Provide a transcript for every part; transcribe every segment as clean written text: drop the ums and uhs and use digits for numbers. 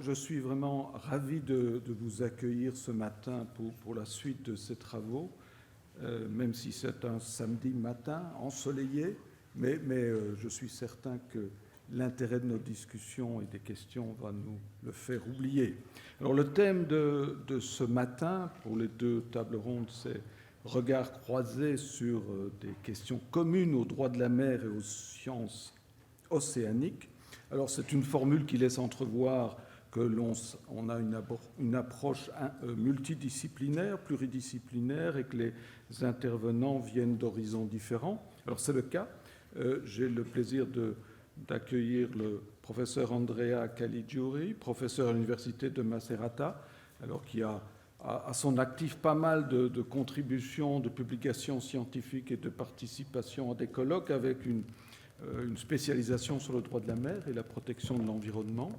je suis vraiment ravi de vous accueillir ce matin pour la suite de ces travaux, même si c'est un samedi matin ensoleillé, mais je suis certain que l'intérêt de nos discussions et des questions va nous le faire oublier. Alors le thème de ce matin, pour les deux tables rondes, c'est regard croisé sur des questions communes aux droits de la mer et aux sciences océaniques. Alors c'est une formule qui laisse entrevoir que on a une approche multidisciplinaire, pluridisciplinaire, et que les intervenants viennent d'horizons différents. Alors c'est le cas. J'ai le plaisir d'accueillir le professeur Andrea Caligiuri, professeur à l'université de Macerata, alors qui a à son actif pas mal de contributions, de publications scientifiques et de participation à des colloques avec une spécialisation sur le droit de la mer et la protection de l'environnement.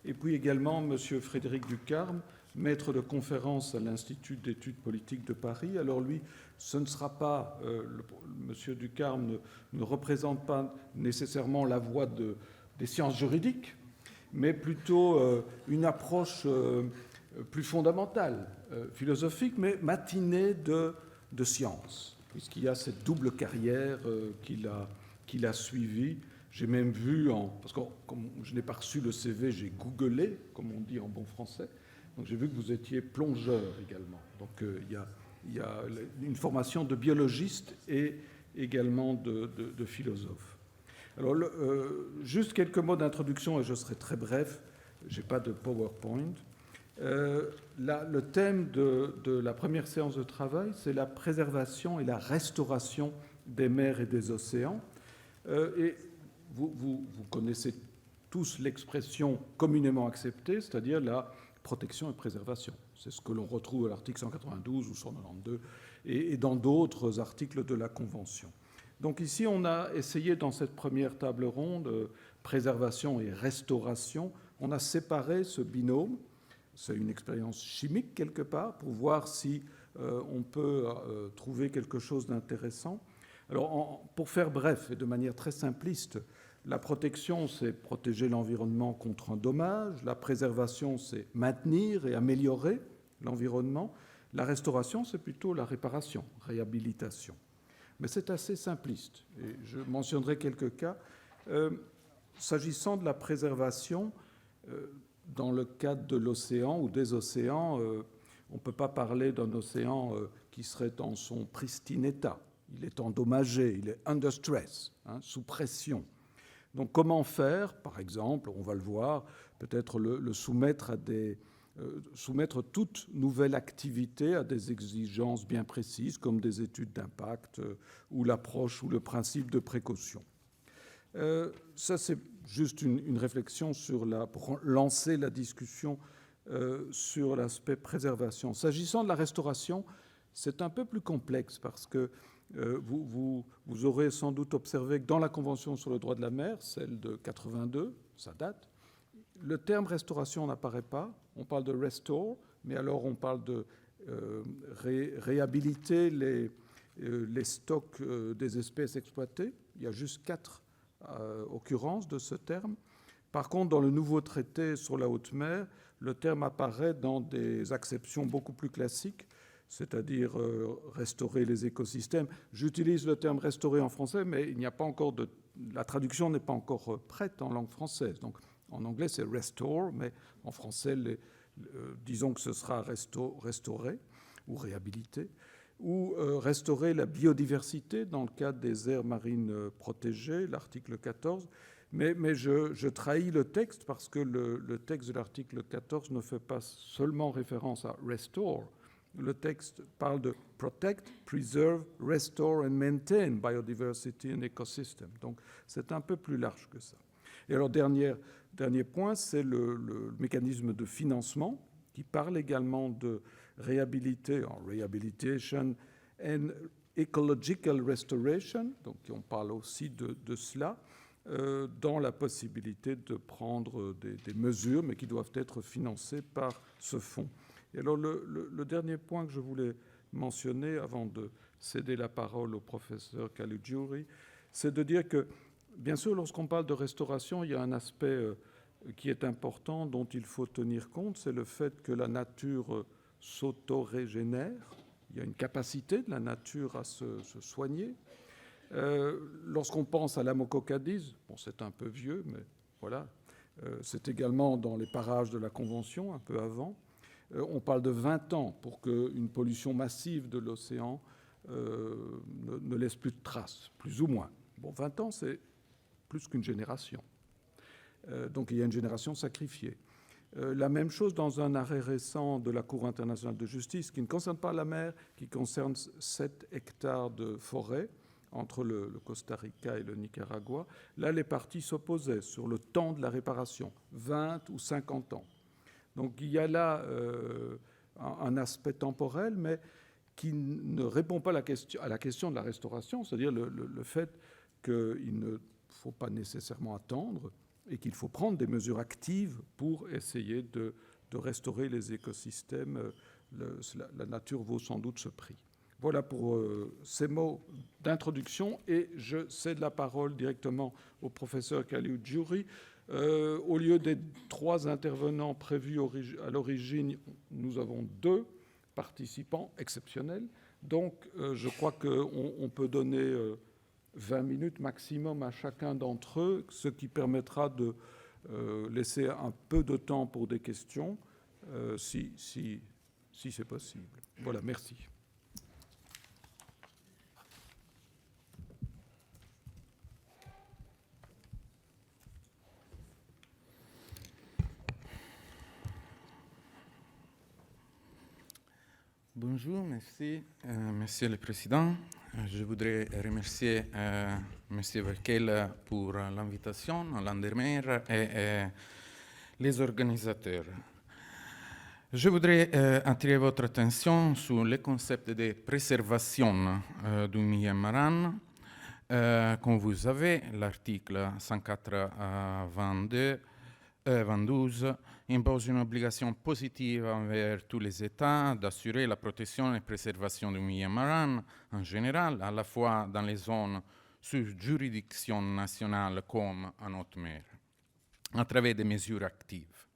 Et puis également M. Frédéric Ducarme, maître de conférence à l'Institut d'études politiques de Paris. Alors lui, ce ne sera pas, M. Ducarme ne représente pas nécessairement la voie des sciences juridiques, mais plutôt une approche plus fondamentale, philosophique, mais matinée de sciences, puisqu'il y a cette double carrière qu'il a suivie. J'ai même vu, parce que comme je n'ai pas reçu le CV, j'ai googlé, comme on dit en bon français. Donc j'ai vu que vous étiez plongeur également. Donc il y a une formation de biologiste et également de philosophe. Alors juste quelques mots d'introduction et je serai très bref. Je n'ai pas de PowerPoint. Le thème de la première séance de travail, c'est la préservation et la restauration des mers et des océans. Et vous connaissez tous l'expression communément acceptée, c'est-à-dire la protection et préservation. C'est ce que l'on retrouve à l'article 192 ou 192 et dans d'autres articles de la Convention. Donc ici, on a essayé dans cette première table ronde, préservation et restauration, on a séparé ce binôme. C'est une expérience chimique quelque part pour voir si on peut trouver quelque chose d'intéressant. Alors, pour faire bref et de manière très simpliste, la protection, c'est protéger l'environnement contre un dommage. La préservation, c'est maintenir et améliorer l'environnement. La restauration, c'est plutôt la réparation, réhabilitation. Mais c'est assez simpliste. Et je mentionnerai quelques cas. S'agissant de la préservation, dans le cadre de l'océan ou des océans, on ne peut pas parler d'un océan qui serait dans son pristine état. Il est endommagé, il est under stress, sous pression. Donc comment faire, par exemple, on va le voir, peut-être le soumettre soumettre toute nouvelle activité à des exigences bien précises, comme des études d'impact ou l'approche ou le principe de précaution. Ça, c'est juste une réflexion pour lancer la discussion sur l'aspect préservation. S'agissant de la restauration, c'est un peu plus complexe parce que vous aurez sans doute observé que dans la Convention sur le droit de la mer, celle de 82, ça date, le terme restauration n'apparaît pas. On parle de restore, mais alors on parle de réhabiliter les stocks des espèces exploitées. Il y a juste 4 occurrences de ce terme. Par contre, dans le nouveau traité sur la haute mer, le terme apparaît dans des acceptions beaucoup plus classiques, c'est-à-dire restaurer les écosystèmes. J'utilise le terme restaurer en français, mais il n'y a pas encore la traduction n'est pas encore prête en langue française. Donc, en anglais, c'est restore, mais en français, disons que ce sera restaurer ou réhabiliter, ou restaurer la biodiversité dans le cadre des aires marines protégées, l'article 14. Mais je trahis le texte parce que le texte de l'article 14 ne fait pas seulement référence à restore. Le texte parle de protect, preserve, restore and maintain biodiversity and ecosystem. Donc, c'est un peu plus large que ça. Et alors, dernier point, c'est le mécanisme de financement qui parle également de rehabilitation and ecological restoration. Donc, on parle aussi de cela dans la possibilité de prendre des mesures, mais qui doivent être financées par ce fonds. Et alors, le dernier point que je voulais mentionner avant de céder la parole au professeur Caligiuri, c'est de dire que, bien sûr, lorsqu'on parle de restauration, il y a un aspect qui est important, dont il faut tenir compte, c'est le fait que la nature s'auto-régénère. Il y a une capacité de la nature à se soigner. Lorsqu'on pense à l'Amococadis, bon, c'est un peu vieux, mais voilà, c'est également dans les parages de la Convention, un peu avant. On parle de 20 ans pour qu'une pollution massive de l'océan ne laisse plus de traces, plus ou moins. Bon, 20 ans, c'est plus qu'une génération. Donc il y a une génération sacrifiée. La même chose dans un arrêt récent de la Cour internationale de justice qui ne concerne pas la mer, qui concerne 7 hectares de forêt entre le Costa Rica et le Nicaragua. Là, les parties s'opposaient sur le temps de la réparation, 20 ou 50 ans. Donc il y a là un aspect temporel, mais qui ne répond pas à la question de la restauration, c'est-à-dire le fait qu'il ne faut pas nécessairement attendre et qu'il faut prendre des mesures actives pour essayer de restaurer les écosystèmes. La nature vaut sans doute ce prix. Voilà pour ces mots d'introduction et je cède la parole directement au professeur Kaliou Djouri. Au lieu des 3 intervenants prévus à l'origine, nous avons 2 participants exceptionnels. Donc je crois qu'on peut donner 20 minutes maximum à chacun d'entre eux, ce qui permettra de laisser un peu de temps pour des questions, si c'est possible. Voilà, merci. Bonjour, merci, Monsieur le Président. Je voudrais remercier Monsieur Verkel pour l'invitation, l'Andermer et les organisateurs. Je voudrais attirer votre attention sur le concept de préservation du milieu marin. Comme vous savez, l'article 104-22 impose une obligation positive envers tous les États d'assurer la protection et la préservation du milieu marin en général, à la fois dans les zones sous juridiction nationale comme en haute mer, à travers des mesures actives.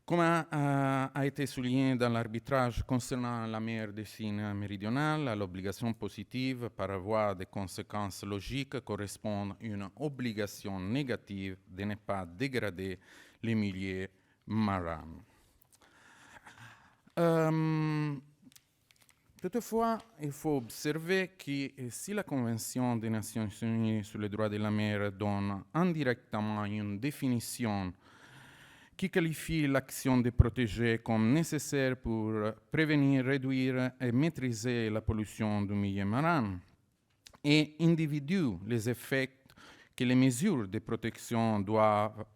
Comme a été souligné dans l'arbitrage concernant la mer des Cygnes méridionale, l'obligation positive par voie de conséquences logiques correspond à une obligation négative de ne pas dégrader les milieux marins. Toutefois, il faut observer que si la Convention des Nations Unies sur les droits de la mer donne indirectement une définition qui qualifie l'action de protéger comme nécessaire pour prévenir, réduire et maîtriser la pollution du milieu marin et individue les effets que les mesures de protection doivent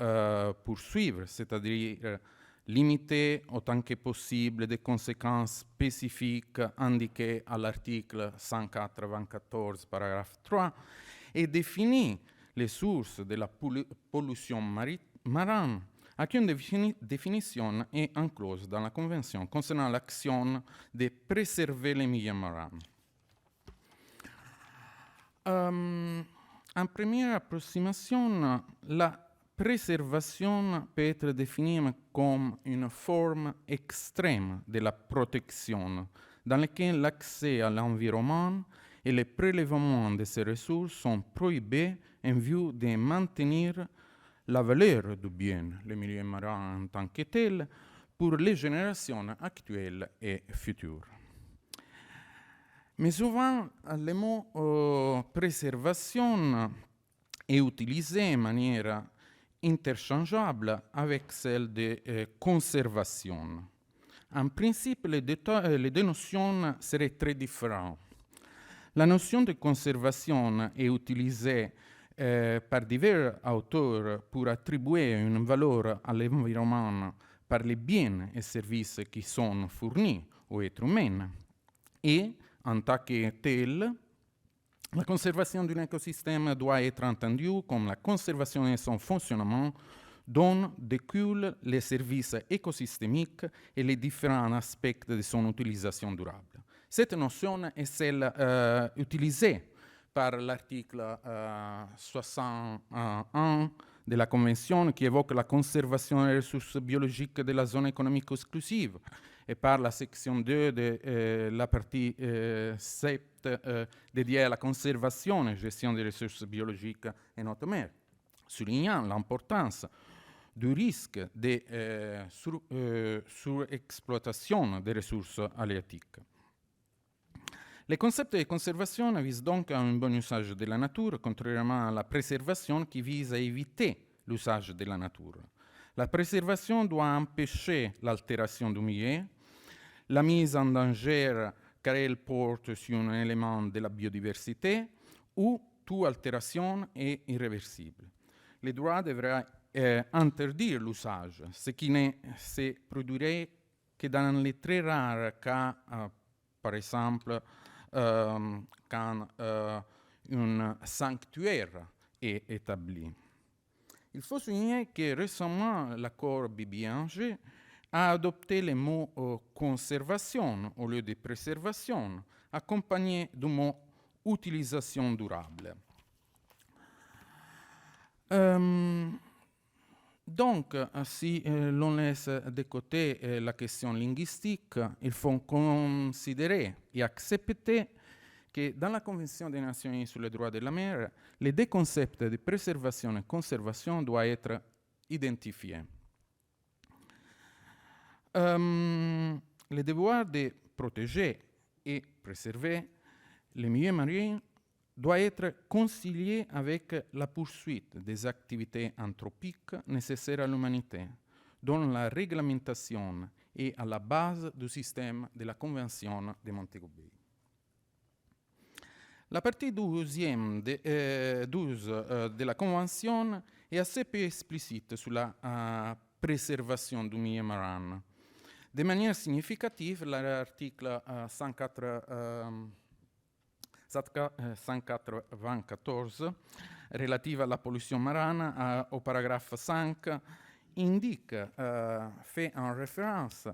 poursuivre, c'est-à-dire limiter autant que possible des conséquences spécifiques indiquées à l'article 194, paragraphe 3, et définir les sources de la pollution marine, à une définition est incluse dans la Convention concernant l'action de préserver les milieux marins. En première approximation, la préservation peut être définie comme une forme extrême de la protection, dans laquelle l'accès à l'environnement et le prélèvement de ces ressources sont prohibés en vue de maintenir la valeur du bien, le milieu marin en tant que tel, pour les générations actuelles et futures. Mais souvent, le mot préservation est utilisé de manière interchangeable avec celle de conservation. En principe, les deux notions seraient très différentes. La notion de conservation est utilisée par divers auteurs pour attribuer une valeur à l'environnement par les biens et services qui sont fournis aux êtres humains. Et, en tant que tel, la conservation d'un écosystème doit être entendue comme la conservation et son fonctionnement dont découlent les services écosystémiques et les différents aspects de son utilisation durable. Cette notion est celle utilisée par l'article 61 de la Convention qui évoque la conservation des ressources biologiques de la zone économique exclusive et par la section 2 de la partie 7 dédiée à la conservation et gestion des ressources biologiques en haute mer, soulignant l'importance du risque de surexploitation des ressources halieutiques. Les concepts de conservation visent donc à un bon usage de la nature, contrairement à la préservation qui vise à éviter l'usage de la nature. La préservation doit empêcher l'altération du milieu, la mise en danger car elle porte sur un élément de la biodiversité ou toute altération est irréversible. Les droits devraient interdire l'usage, ce qui ne se produirait que dans les très rares cas, par exemple, quand un sanctuaire est établi. Il faut souligner que récemment, l'accord BBNG a adopté le mot conservation au lieu de préservation, accompagné du mot utilisation durable. Donc, si l'on laisse de côté la question linguistique, il faut considérer et accepter que dans la Convention des Nations Unies sur les droits de la mer, les deux concepts de préservation et conservation doivent être identifiés. Le devoir de protéger et préserver les milieux marins doit être concilié avec la poursuite des activités anthropiques nécessaires à l'humanité, dont la réglementation est à la base du système de la Convention de Montego Bay. La partie 12 de la Convention est assez peu explicite sur la préservation du milieu marin. De manière significative, l'article 194 relative à la pollution marine au paragraphe 5 indique, fait en référence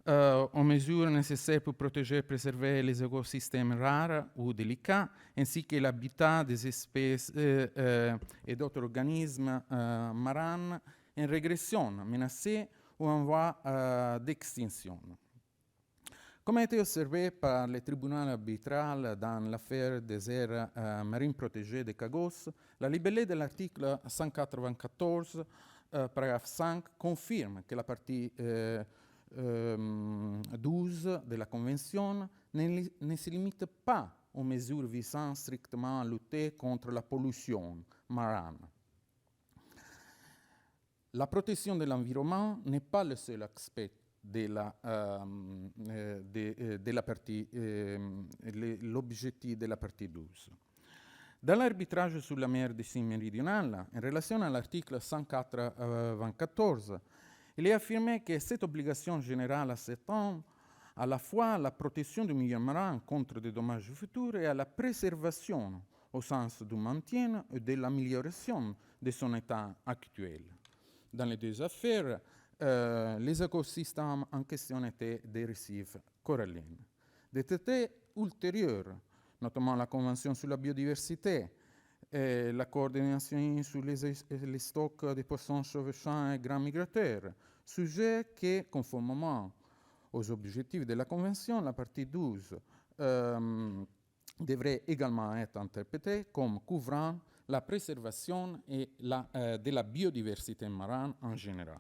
aux mesures nécessaires pour protéger et préserver les écosystèmes rares ou délicats, ainsi que l'habitat des espèces et d'autres organismes marins en régression, menacés ou en voie d'extinction. Comme a été observé par le tribunal arbitral dans l'affaire des aires marines protégées de Cagos, la libellé de l'article 194, paragraphe 5, confirme que la partie 12 de la Convention ne se limite pas aux mesures visant strictement à lutter contre la pollution marine. La protection de l'environnement n'est pas le seul aspect de la partie, l'objectif de la partie 12. Dans l'arbitrage sur la mer des signes méridionale, en relation à l'article 194, il est affirmé que cette obligation générale s'étend à la fois à la protection du milieu marin contre des dommages futurs et à la préservation au sens du maintien et de l'amélioration de son état actuel. Dans les deux affaires, les écosystèmes en question étaient des récifs coralliens. Des traités ultérieurs, notamment la Convention sur la biodiversité et l'accord des Nations Unies sur les stocks de poissons chevauchants et grands migrateurs, sujet que, conformément aux objectifs de la Convention, la partie 12 devrait également être interprétée comme couvrant la préservation et de la biodiversité marine en général.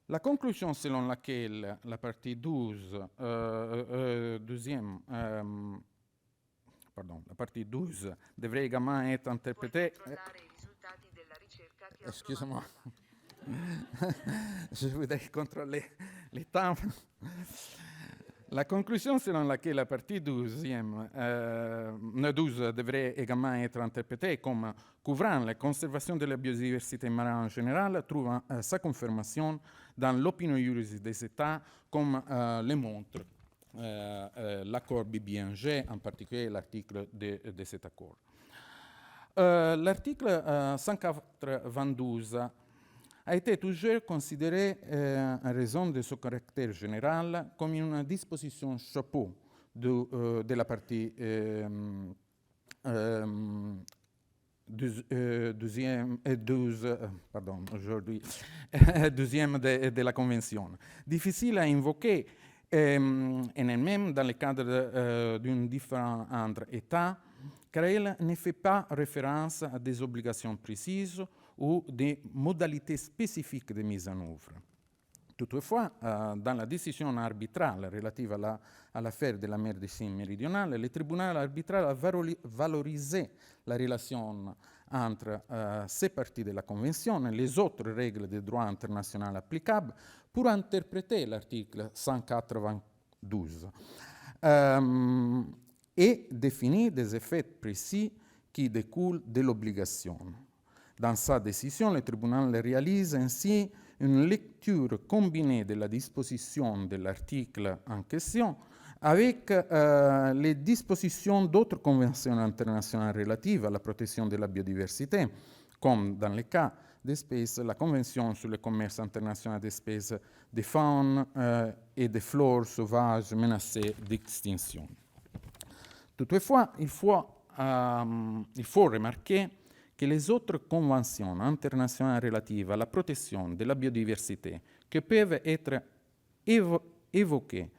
La conclusion selon laquelle la partie 12, la partie 12 devrait également être interprétée... Excusez-moi, je voudrais contrôler les temps. La conclusion selon laquelle la partie 12 devrait également être interprétée comme couvrant la conservation de la biodiversité marine en général trouve sa confirmation dans l'opinion juridique des États, comme le montre l'accord BBNG, en particulier l'article de cet accord. L'article 192 a été toujours considéré, en raison de son caractère général, comme une disposition chapeau de la partie deuxième de la Convention. Difficile à invoquer, et même dans le cadre d'un différent entre États, car elle ne fait pas référence à des obligations précises ou des modalités spécifiques de mise en œuvre. Toutefois, dans la décision arbitrale relative à l'affaire de la mer des Signes méridionale, le tribunal arbitral a valorisé la relation entre ces parties de la Convention et les autres règles de droit international applicables pour interpréter l'article 192 et définir des effets précis qui découlent de l'obligation. Dans sa décision, le tribunal réalise ainsi une lecture combinée de la disposition de l'article en question avec les dispositions d'autres conventions internationales relatives à la protection de la biodiversité, comme dans le cas d'espèces, la Convention sur le commerce international d'espèces de faune et de flore sauvages menacées d'extinction. Toutefois, il faut remarquer que les autres conventions internationales relatives à la protection de la biodiversité qui peuvent être évoquées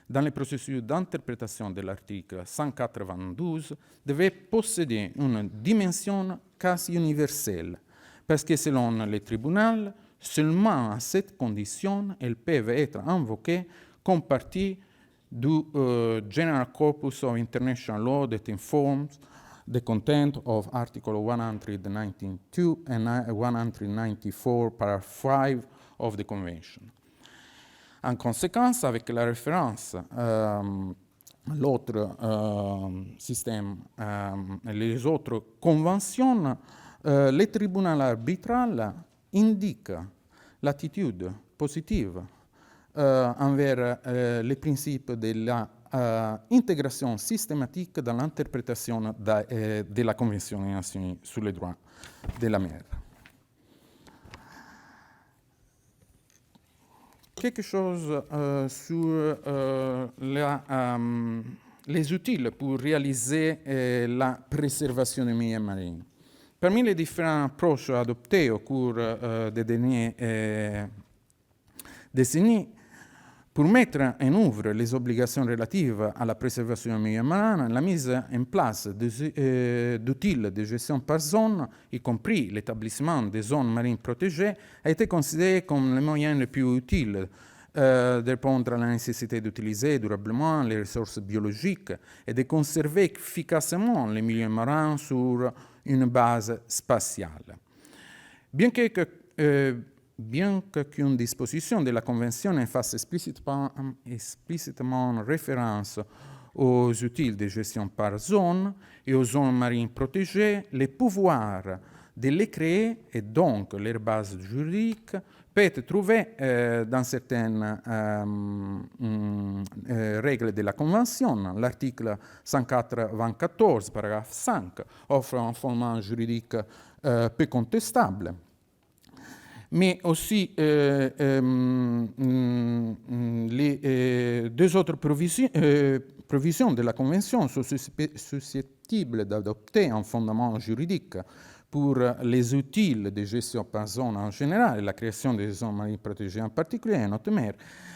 dans le processus d'interprétation de l'article 192 devaient posséder une dimension quasi universelle, parce que selon le tribunal, seulement à cette condition, elles peuvent être invoquées comme partie du General Corpus of International Law that informs the content of Article 192 and 194, paragraph 5 of the Convention. En conséquence, avec la référence à l'autre système, les autres conventions, le tribunal arbitral indique l'attitude positive envers les principes de la intégration systématique dans l'interprétation de la Convention des Nations Unies sur les droits de la mer. Quelque chose sur les outils pour réaliser la préservation du milieu marin. Parmi les différentes approches adoptées au cours des dernières décennies, pour mettre en œuvre les obligations relatives à la préservation du milieu marin, la mise en place d'outils de gestion par zone, y compris l'établissement des zones marines protégées, a été considérée comme le moyen le plus utile de répondre à la nécessité d'utiliser durablement les ressources biologiques et de conserver efficacement les milieux marins sur une base spatiale. Bien qu'aucune disposition de la Convention ne fasse explicitement référence aux outils de gestion par zone et aux zones marines protégées, le pouvoir de les créer et donc leur base juridique peut être trouvé dans certaines règles de la Convention. L'article 194, paragraphe 5, offre un fondement juridique peu contestable. Mais aussi les deux autres provisions de la Convention sont susceptibles d'adopter un fondement juridique pour les outils de gestion par zone en général et la création des zones marines protégées en particulier en haute mer.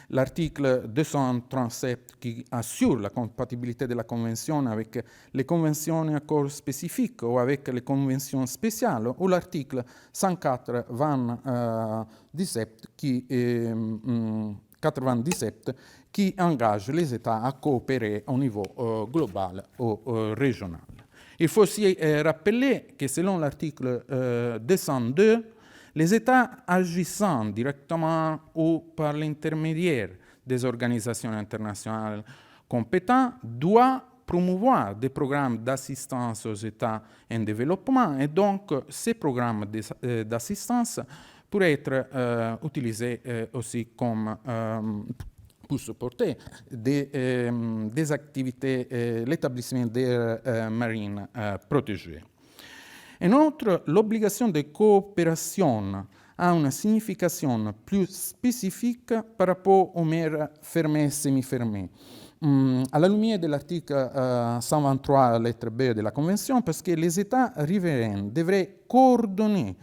L'article 237 qui assure la compatibilité de la Convention avec les conventions et accords spécifiques ou avec les conventions spéciales, ou l'article 197 qui engage les États à coopérer au niveau global ou régional. Il faut aussi rappeler que selon l'article 202, les États agissant directement ou par l'intermédiaire des organisations internationales compétentes doivent promouvoir des programmes d'assistance aux États en développement, et donc ces programmes d'assistance pourraient être utilisés aussi comme pour supporter des activités, l'établissement d'aires marines protégées. En outre, l'obligation de coopération a une signification plus spécifique par rapport aux mers fermées et semi-fermées. À la lumière de l'article 123, lettre B de la Convention, parce que les États riverains devraient coordonner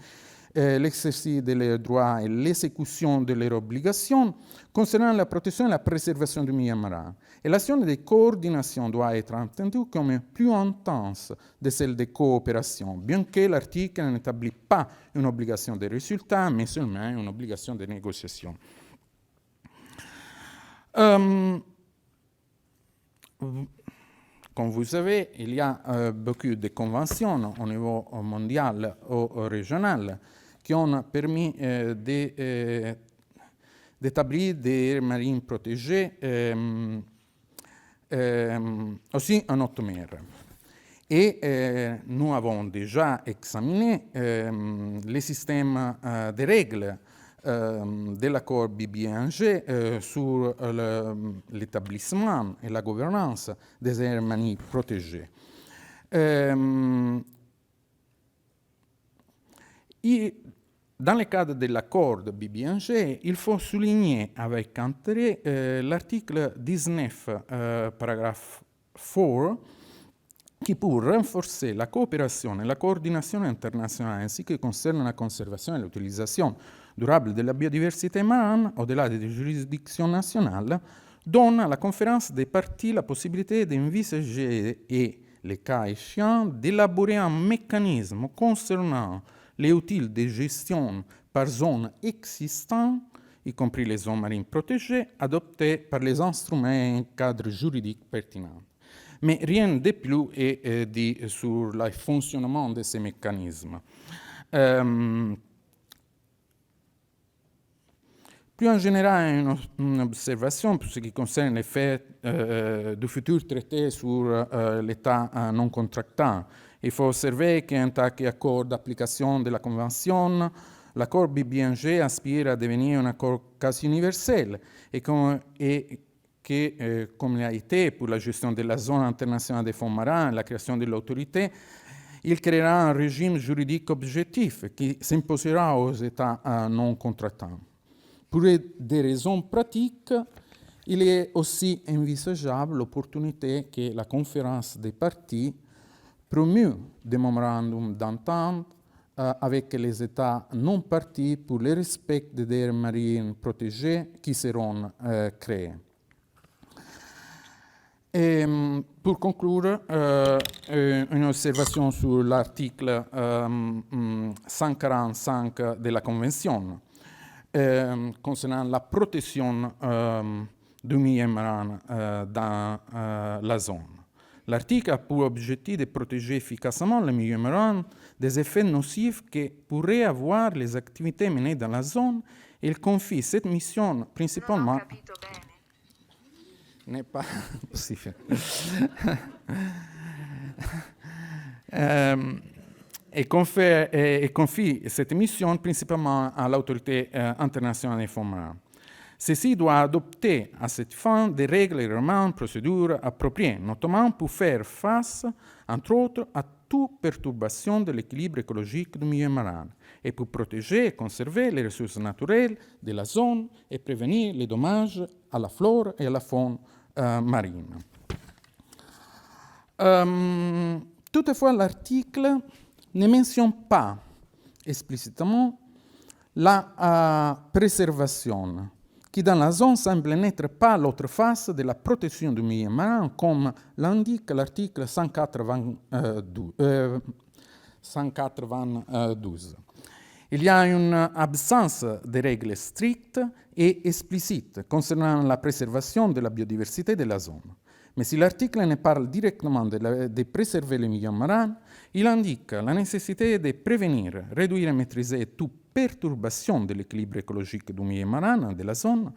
l'exercice de leurs droits et l'exécution de leurs obligations concernant la protection et la préservation du milieu marin. Et l'action de coordination doit être entendue comme plus intense de celle de coopération, bien que l'article n'établit pas une obligation de résultat, mais seulement une obligation de négociation. Comme vous savez, il y a beaucoup de conventions au niveau mondial ou régional qui ont permis d'établir des aires marines protégées aussi en haute mer. Et nous avons déjà examiné les systèmes de règles de l'accord BBNG sur l'établissement et la gouvernance des aires marines protégées. Dans le cadre de l'accord de BBNG, il faut souligner avec intérêt l'article 19, paragraphe 4, qui pour renforcer la coopération et la coordination internationale ainsi que concerne la conservation et l'utilisation durable de la biodiversité marine au-delà des juridictions nationales, donne à la conférence des parties la possibilité d'envisager et, le cas échéant, d'élaborer un mécanisme concernant les outils de gestion par zone existants, y compris les zones marines protégées, adoptés par les instruments et cadres juridiques pertinents. Mais rien de plus est dit sur le fonctionnement de ces mécanismes. Plus en général, une observation pour ce qui concerne l'effet du futur traité sur l'État non contractant. Il faut observer qu'en tant qu'accord d'application de la Convention, l'accord BBNG aspire à devenir un accord quasi universel et que, comme il a été pour la gestion de la zone internationale des fonds marins et la création de l'autorité, il créera un régime juridique objectif qui s'imposera aux États non contractants. Pour des raisons pratiques, il est aussi envisageable l'opportunité que la conférence des parties promue des mémorandums d'entente avec les États non partis pour le respect des aires marines protégées qui seront créées. Et pour conclure, une observation sur l'article 145 de la Convention concernant la protection du milieu marin dans la zone. L'article a pour objectif de protéger efficacement le milieu marin des effets nocifs que pourraient avoir les activités menées dans la zone. Il confie cette mission principalement... N'est pas possible. Et confie cette mission principalement à l'autorité internationale des fonds marins. Ceci doit adopter à cette fin des règles et règlements, procédures appropriées, notamment pour faire face, entre autres, à toute perturbation de l'équilibre écologique du milieu marin et pour protéger et conserver les ressources naturelles de la zone et prévenir les dommages à la flore et à la faune marine. Toutefois, l'article ne mentionne pas explicitement la préservation, qui dans la zone semble n'être pas l'autre face de la protection du milieu marin, comme l'indique l'article 192. Il y a une absence de règles strictes et explicites concernant la préservation de la biodiversité de la zone. Mais si l'article ne parle directement de préserver le milieu marin, il indique la nécessité de prévenir, réduire et maîtriser toute perturbation de l'équilibre écologique du milieu marin de la zone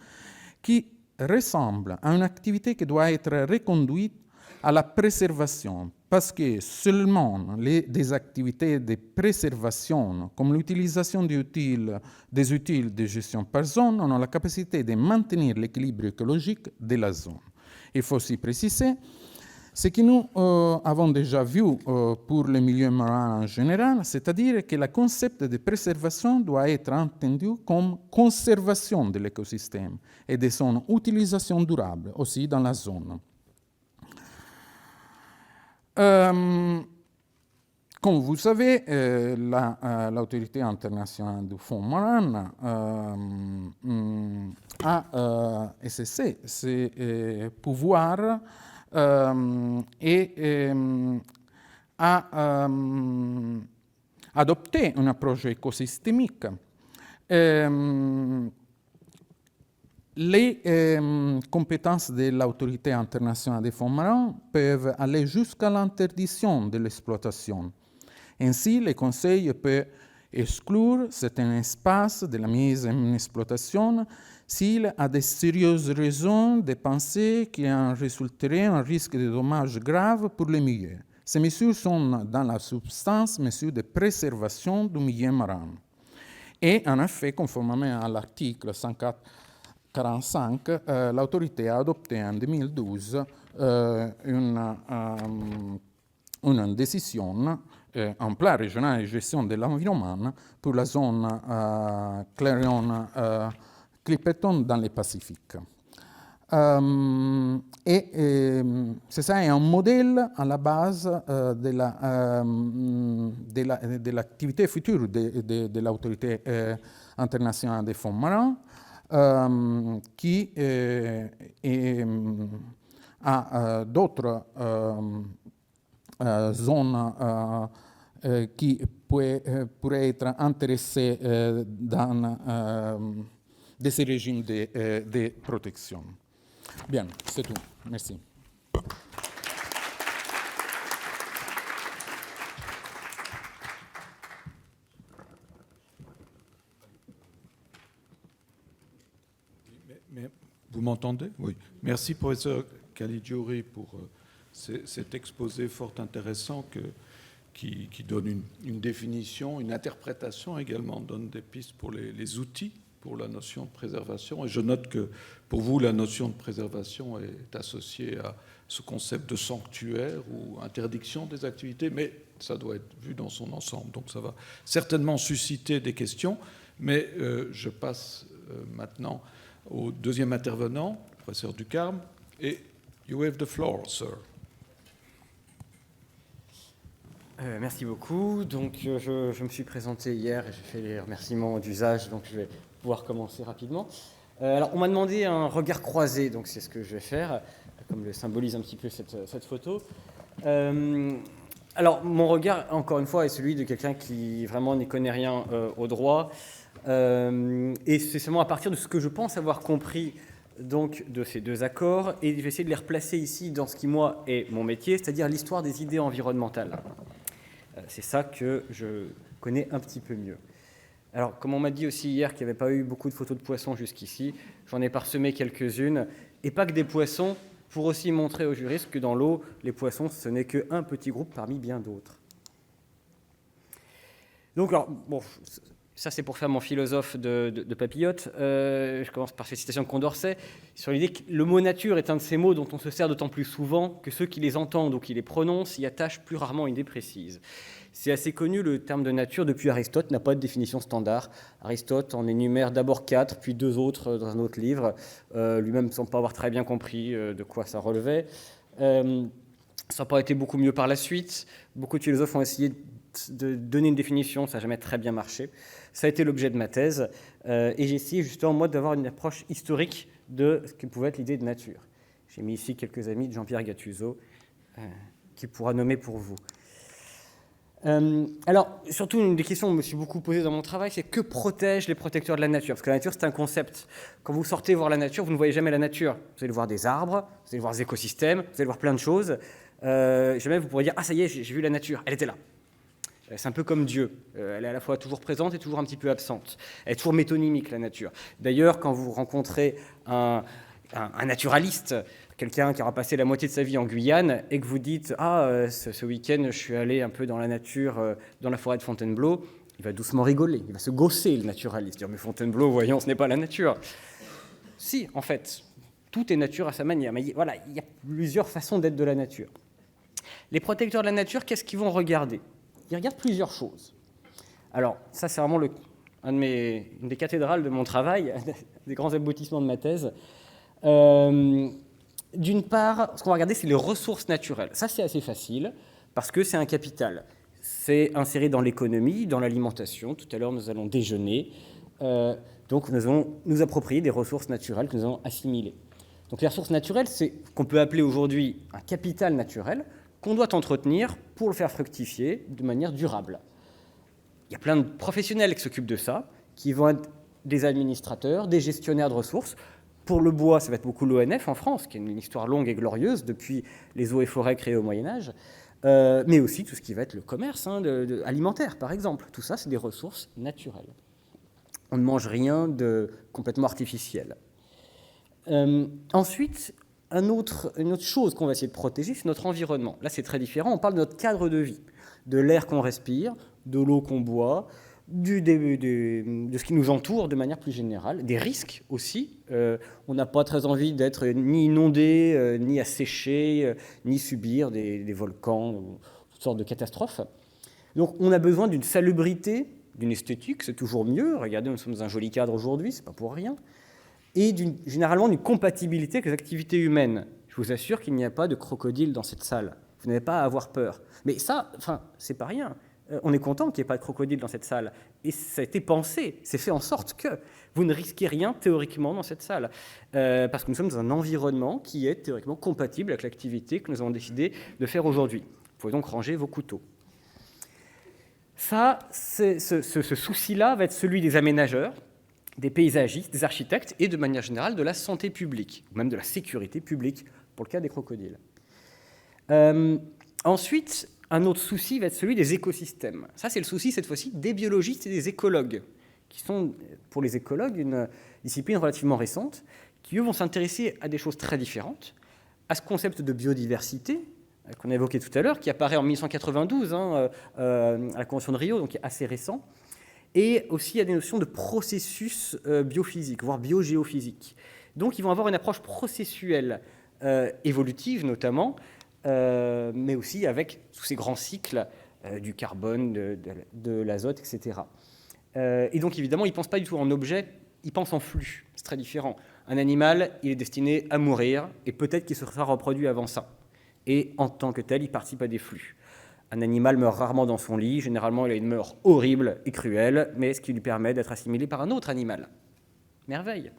qui ressemble à une activité qui doit être reconduite à la préservation, parce que seulement des activités de préservation, comme l'utilisation des outils de gestion par zone, ont la capacité de maintenir l'équilibre écologique de la zone. Il faut aussi préciser Ce que nous avons déjà vu pour les milieux marins en général, c'est-à-dire que le concept de préservation doit être entendu comme conservation de l'écosystème et de son utilisation durable aussi dans la zone. Comme vous savez, l'autorité internationale du fonds marin a exercé ses pouvoirs et a adopté une approche écosystémique. Les compétences de l'autorité internationale des fonds marins peuvent aller jusqu'à l'interdiction de l'exploitation. Ainsi, le Conseil peut exclure certains espaces de la mise en exploitation s'il a de sérieuses raisons de penser qu'il en résulterait un risque de dommages graves pour le milieu. Ces mesures sont, dans la substance, mesures de préservation du milieu marin. Et en effet, conformément à l'article 145, l'autorité a adopté en 2012 une décision en plan régional de gestion de l'environnement pour la zone Clarion-Clipperton dans le Pacifique. C'est ça, est un modèle à la base de l'activité future de l'autorité internationale des fonds marins, qui a d'autres zones qui pourraient être intéressées dans de ces régimes de protection. Bien, c'est tout. Merci. Mais vous m'entendez? Oui. Merci, professeur Caligiuri, pour cet exposé fort intéressant qui donne une définition, une interprétation également, donne des pistes pour les outils pour la notion de préservation. Et je note que pour vous, la notion de préservation est associée à ce concept de sanctuaire ou interdiction des activités, mais ça doit être vu dans son ensemble. Donc ça va certainement susciter des questions, mais je passe maintenant au deuxième intervenant, le professeur Ducarme, et you have the floor, sir. Merci beaucoup. Donc, je me suis présenté hier et j'ai fait les remerciements d'usage, donc je vais pouvoir commencer rapidement. Alors, on m'a demandé un regard croisé, donc c'est ce que je vais faire, comme le symbolise un petit peu cette photo. Alors, mon regard, encore une fois, est celui de quelqu'un qui vraiment n'y connaît rien au droit, et c'est seulement à partir de ce que je pense avoir compris donc, de ces deux accords, et je vais essayer de les replacer ici dans ce qui, moi, est mon métier, c'est-à-dire l'histoire des idées environnementales. C'est ça que je connais un petit peu mieux. Alors, comme on m'a dit aussi hier qu'il n'y avait pas eu beaucoup de photos de poissons jusqu'ici, j'en ai parsemé quelques-unes, et pas que des poissons, pour aussi montrer aux juristes que dans l'eau, les poissons, ce n'est qu'un petit groupe parmi bien d'autres. Donc, alors, bon, ça c'est pour faire mon philosophe de papillote. Je commence par cette citation de Condorcet, sur l'idée que le mot nature est un de ces mots dont on se sert d'autant plus souvent que ceux qui les entendent ou qui les prononcent y attachent plus rarement une idée précise. C'est assez connu, le terme de nature, depuis Aristote, n'a pas de définition standard. Aristote en énumère d'abord 4, puis 2 autres dans un autre livre, lui-même ne semble pas avoir très bien compris de quoi ça relevait. Ça n'a pas été beaucoup mieux par la suite. Beaucoup de philosophes ont essayé de donner une définition, ça n'a jamais très bien marché. Ça a été l'objet de ma thèse, et j'ai essayé justement, moi, d'avoir une approche historique de ce que pouvait être l'idée de nature. J'ai mis ici quelques amis de Jean-Pierre Gattuso, qui pourra nommer pour vous. Alors, surtout, une des questions que je me suis beaucoup posée dans mon travail, c'est que protègent les protecteurs de la nature? Parce que la nature, c'est un concept. Quand vous sortez voir la nature, vous ne voyez jamais la nature. Vous allez voir des arbres, vous allez voir des écosystèmes, vous allez voir plein de choses. Jamais vous pourrez dire « Ah, ça y est, j'ai vu la nature, elle était là ». C'est un peu comme Dieu. Elle est à la fois toujours présente et toujours un petit peu absente. Elle est toujours métonymique, la nature. D'ailleurs, quand vous rencontrez un naturaliste, quelqu'un qui aura passé la moitié de sa vie en Guyane, et que vous dites « Ah, ce week-end, je suis allé un peu dans la nature, dans la forêt de Fontainebleau », il va doucement rigoler, il va se gausser, le naturaliste. Dire « Mais Fontainebleau, voyons, ce n'est pas la nature ». Si, en fait, tout est nature à sa manière. Mais voilà, il y a plusieurs façons d'être de la nature. Les protecteurs de la nature, qu'est-ce qu'ils vont regarder? Ils regardent plusieurs choses. Alors, ça, c'est vraiment une des cathédrales de mon travail, des grands aboutissements de ma thèse. D'une part, ce qu'on va regarder, c'est les ressources naturelles. Ça, c'est assez facile, parce que c'est un capital. C'est inséré dans l'économie, dans l'alimentation. Tout à l'heure, nous allons déjeuner. Donc, nous allons nous approprier des ressources naturelles que nous allons assimiler. Donc, les ressources naturelles, c'est ce qu'on peut appeler aujourd'hui un capital naturel qu'on doit entretenir pour le faire fructifier de manière durable. Il y a plein de professionnels qui s'occupent de ça, qui vont être des administrateurs, des gestionnaires de ressources. Pour le bois, ça va être beaucoup l'ONF en France, qui a une histoire longue et glorieuse depuis les eaux et forêts créées au Moyen-Âge, mais aussi tout ce qui va être le commerce alimentaire, par exemple. Tout ça, c'est des ressources naturelles. On ne mange rien de complètement artificiel. Ensuite, une autre chose qu'on va essayer de protéger, c'est notre environnement. Là, c'est très différent. On parle de notre cadre de vie, de l'air qu'on respire, de l'eau qu'on boit, de ce qui nous entoure de manière plus générale, des risques aussi. On n'a pas très envie d'être ni inondé, ni asséché, ni subir des volcans, toutes sortes de catastrophes. Donc on a besoin d'une salubrité, d'une esthétique, c'est toujours mieux. Regardez, nous sommes dans un joli cadre aujourd'hui, c'est pas pour rien. Et généralement d'une compatibilité avec les activités humaines. Je vous assure qu'il n'y a pas de crocodile dans cette salle. Vous n'avez pas à avoir peur. Mais ça, c'est pas rien. On est content qu'il n'y ait pas de crocodile dans cette salle. Et ça a été pensé, c'est fait en sorte que vous ne risquez rien théoriquement dans cette salle. Parce que nous sommes dans un environnement qui est théoriquement compatible avec l'activité que nous avons décidé de faire aujourd'hui. Vous pouvez donc ranger vos couteaux. Ça, ce souci-là va être celui des aménageurs, des paysagistes, des architectes et de manière générale de la santé publique, ou même de la sécurité publique, pour le cas des crocodiles. Ensuite, un autre souci va être celui des écosystèmes. Ça, c'est le souci, cette fois-ci, des biologistes et des écologues, qui sont, pour les écologues, une discipline relativement récente, qui, eux, vont s'intéresser à des choses très différentes, à ce concept de biodiversité, qu'on a évoqué tout à l'heure, qui apparaît en 1992 à la Convention de Rio, donc qui est assez récent, et aussi à des notions de processus biophysiques, voire biogéophysiques. Donc, ils vont avoir une approche processuelle, évolutive notamment, mais aussi avec tous ces grands cycles du carbone, de l'azote, etc. Et donc, évidemment, ils ne pensent pas du tout en objet, ils pensent en flux. C'est très différent. Un animal, il est destiné à mourir, et peut-être qu'il se sera reproduit avant ça. Et en tant que tel, il participe à des flux. Un animal meurt rarement dans son lit, généralement il a une mort horrible et cruelle, mais ce qui lui permet d'être assimilé par un autre animal. Merveille.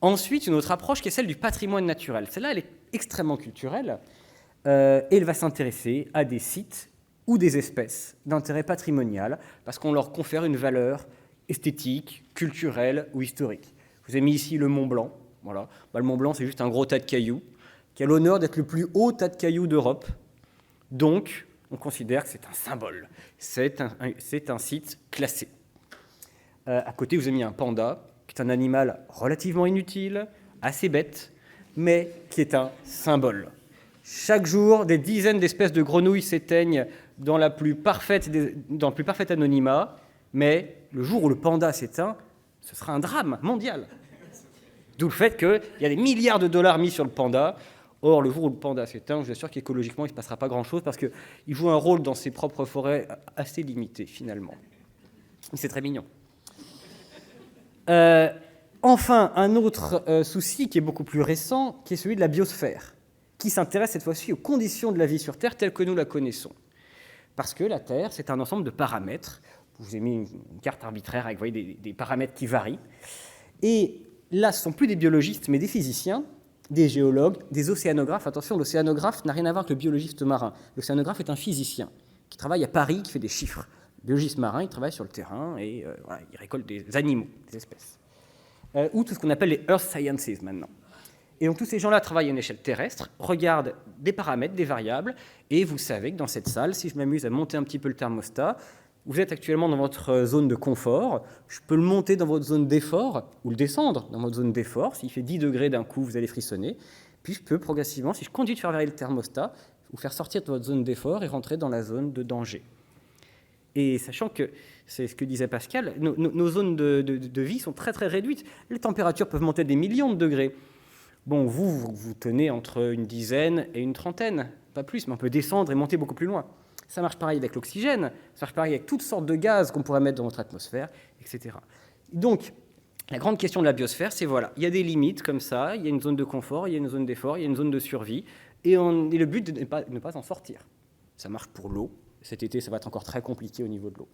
Ensuite, une autre approche qui est celle du patrimoine naturel. Celle-là, elle est extrêmement culturelle, et elle va s'intéresser à des sites ou des espèces d'intérêt patrimonial, parce qu'on leur confère une valeur esthétique, culturelle ou historique. Je vous ai mis ici le Mont Blanc. Voilà. Le Mont Blanc, c'est juste un gros tas de cailloux, qui a l'honneur d'être le plus haut tas de cailloux d'Europe. Donc, on considère que c'est un symbole. C'est un site classé. À côté, vous avez mis un panda, qui est un animal relativement inutile, assez bête, mais qui est un symbole. Chaque jour, des dizaines d'espèces de grenouilles s'éteignent dans le plus parfait anonymat, mais le jour où le panda s'éteint, ce sera un drame mondial. D'où le fait qu'il y a des milliards de dollars mis sur le panda. Or, le jour où le panda s'éteint, je vous assure qu'écologiquement, il ne se passera pas grand-chose parce qu'il joue un rôle dans ses propres forêts assez limité, finalement. C'est très mignon. Enfin, un autre souci qui est beaucoup plus récent, qui est celui de la biosphère, qui s'intéresse cette fois-ci aux conditions de la vie sur Terre telles que nous la connaissons. Parce que la Terre, c'est un ensemble de paramètres. Je vous ai mis une carte arbitraire avec, vous voyez, des paramètres qui varient. Et là, ce ne sont plus des biologistes, mais des physiciens, des géologues, des océanographes. Attention, l'océanographe n'a rien à voir avec le biologiste marin. L'océanographe est un physicien qui travaille à Paris, qui fait des chiffres. Le biologiste marin, il travaille sur le terrain et voilà, il récolte des animaux, des espèces. Ou tout ce qu'on appelle les Earth Sciences maintenant. Et donc tous ces gens-là travaillent à une échelle terrestre, regardent des paramètres, des variables, et vous savez que dans cette salle, si je m'amuse à monter un petit peu le thermostat, vous êtes actuellement dans votre zone de confort, je peux le monter dans votre zone d'effort, ou le descendre dans votre zone d'effort. S'il fait 10 degrés d'un coup, vous allez frissonner. Puis je peux progressivement, si je continue de faire varier le thermostat, vous faire sortir de votre zone d'effort et rentrer dans la zone de danger. Et sachant que, c'est ce que disait Pascal, nos zones de vie sont très très réduites. Les températures peuvent monter des millions de degrés. Bon, vous tenez entre une dizaine et une trentaine, pas plus, mais on peut descendre et monter beaucoup plus loin. Ça marche pareil avec l'oxygène, ça marche pareil avec toutes sortes de gaz qu'on pourrait mettre dans notre atmosphère, etc. Donc, la grande question de la biosphère, c'est voilà, il y a des limites comme ça, il y a une zone de confort, il y a une zone d'effort, il y a une zone de survie, et le but de ne pas en sortir. Ça marche pour l'eau. Cet été, ça va être encore très compliqué au niveau de l'eau.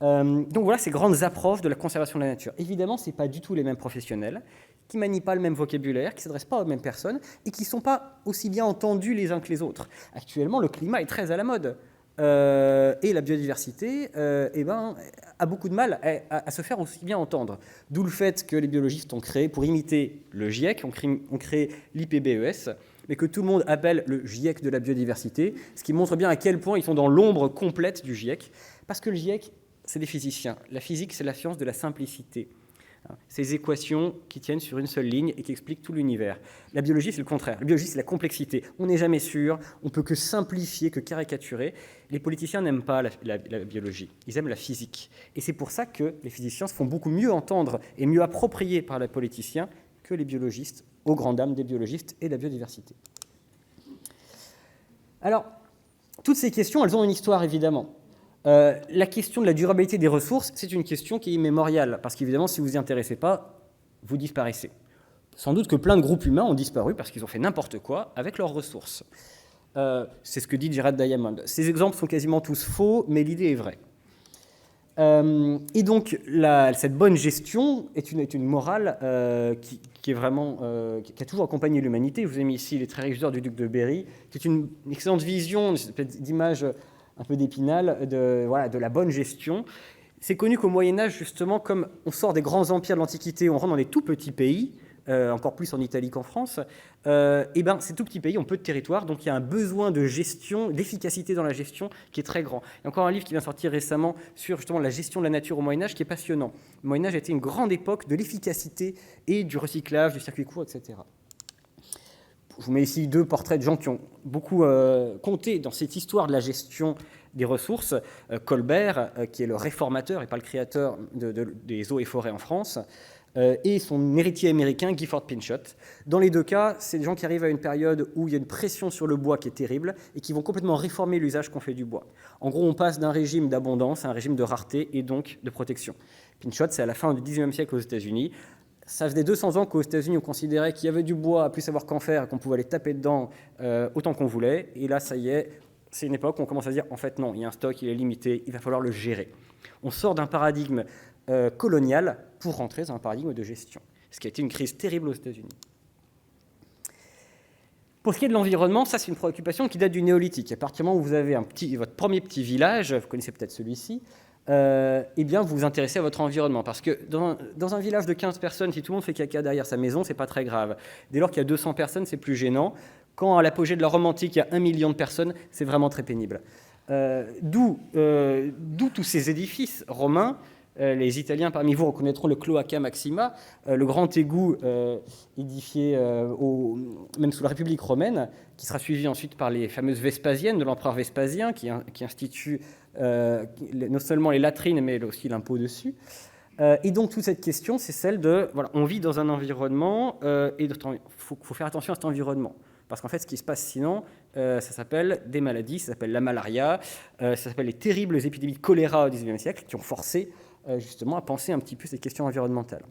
Donc voilà ces grandes approches de la conservation de la nature. Évidemment, ce n'est pas du tout les mêmes professionnels, qui ne manient pas le même vocabulaire, qui ne s'adressent pas aux mêmes personnes, et qui ne sont pas aussi bien entendus les uns que les autres. Actuellement, le climat est très à la mode. Et la biodiversité a beaucoup de mal à se faire aussi bien entendre. D'où le fait que les biologistes ont créé, pour imiter le GIEC, ont créé l'IPBES, mais que tout le monde appelle le GIEC de la biodiversité, ce qui montre bien à quel point ils sont dans l'ombre complète du GIEC, parce que le GIEC, c'est des physiciens. La physique, c'est la science de la simplicité. Ces équations qui tiennent sur une seule ligne et qui expliquent tout l'univers. La biologie, c'est le contraire. La biologie, c'est la complexité. On n'est jamais sûr, on ne peut que simplifier, que caricaturer. Les politiciens n'aiment pas la biologie, ils aiment la physique. Et c'est pour ça que les physiciens se font beaucoup mieux entendre et mieux approprier par les politiciens que les biologistes, aux grandes dames des biologistes et de la biodiversité. Alors, toutes ces questions, elles ont une histoire, évidemment. La question de la durabilité des ressources, c'est une question qui est immémoriale, parce qu'évidemment, si vous vous y intéressez pas, vous disparaissez. Sans doute que plein de groupes humains ont disparu parce qu'ils ont fait n'importe quoi avec leurs ressources. C'est ce que dit Jared Diamond. Ces exemples sont quasiment tous faux, mais l'idée est vraie. Et donc, cette bonne gestion est une morale qui est vraiment, qui a toujours accompagné l'humanité. Je vous ai mis ici les très riches heures du duc de Berry, qui est une excellente vision, une espèce d'image un peu d'Épinal, de la bonne gestion. C'est connu qu'au Moyen-Âge, justement, comme on sort des grands empires de l'Antiquité, on rentre dans des tout petits pays, encore plus en Italie qu'en France, ces tout petits pays ont peu de territoire, donc il y a un besoin de gestion, d'efficacité dans la gestion qui est très grand. Il y a encore un livre qui vient sortir récemment sur justement la gestion de la nature au Moyen-Âge qui est passionnant. Le Moyen-Âge a été une grande époque de l'efficacité et du recyclage, du circuit court, etc. Je vous mets ici deux portraits de gens qui ont beaucoup compté dans cette histoire de la gestion des ressources. Colbert, qui est le réformateur et pas le créateur des eaux et forêts en France, et son héritier américain, Gifford Pinchot. Dans les deux cas, c'est des gens qui arrivent à une période où il y a une pression sur le bois qui est terrible et qui vont complètement réformer l'usage qu'on fait du bois. En gros, on passe d'un régime d'abondance à un régime de rareté et donc de protection. Pinchot, c'est à la fin du XIXe siècle aux États-Unis. Ça faisait 200 ans qu'aux États-Unis, on considérait qu'il y avait du bois à plus savoir qu'en faire et qu'on pouvait aller taper dedans autant qu'on voulait. Et là, ça y est, c'est une époque où on commence à dire, en fait, non, il y a un stock, il est limité, il va falloir le gérer. On sort d'un paradigme colonial pour rentrer dans un paradigme de gestion, ce qui a été une crise terrible aux États-Unis. Pour ce qui est de l'environnement, ça, c'est une préoccupation qui date du néolithique. À partir du moment où vous avez votre premier petit village, vous connaissez peut-être celui-ci, eh bien, vous vous intéressez à votre environnement. Parce que dans un village de 15 personnes, si tout le monde fait caca derrière sa maison, c'est pas très grave. Dès lors qu'il y a 200 personnes, c'est plus gênant. Quand, à l'apogée de la Rome antique, il y a 1 million de personnes, c'est vraiment très pénible. D'où tous ces édifices romains. Les Italiens parmi vous reconnaîtront le Cloaca Maxima, le grand égout édifié même sous la République romaine, qui sera suivi ensuite par les fameuses Vespasiennes de l'empereur Vespasien, qui institue non seulement les latrines, mais aussi l'impôt dessus. Et donc toute cette question, c'est celle de, voilà, on vit dans un environnement et il faut faire attention à cet environnement. Parce qu'en fait, ce qui se passe sinon, ça s'appelle des maladies, ça s'appelle la malaria, ça s'appelle les terribles épidémies de choléra au XIXe siècle, qui ont forcé justement à penser un petit peu ces questions environnementales.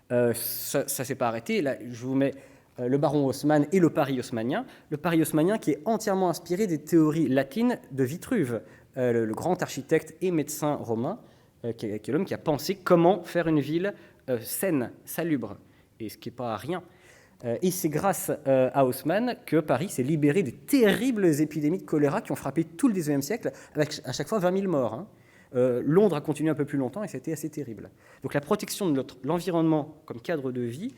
Ça ne s'est pas arrêté. Là, je vous mets le baron Haussmann et le Paris haussmannien. Le Paris haussmannien qui est entièrement inspiré des théories latines de Vitruve, le grand architecte et médecin romain, qui est l'homme qui a pensé comment faire une ville saine, salubre, et ce qui n'est pas rien. Et c'est grâce à Haussmann que Paris s'est libéré des terribles épidémies de choléra qui ont frappé tout le XIXe siècle, avec à chaque fois 20 000 morts. Hein. Londres a continué un peu plus longtemps et c'était assez terrible. Donc la protection de l'environnement comme cadre de vie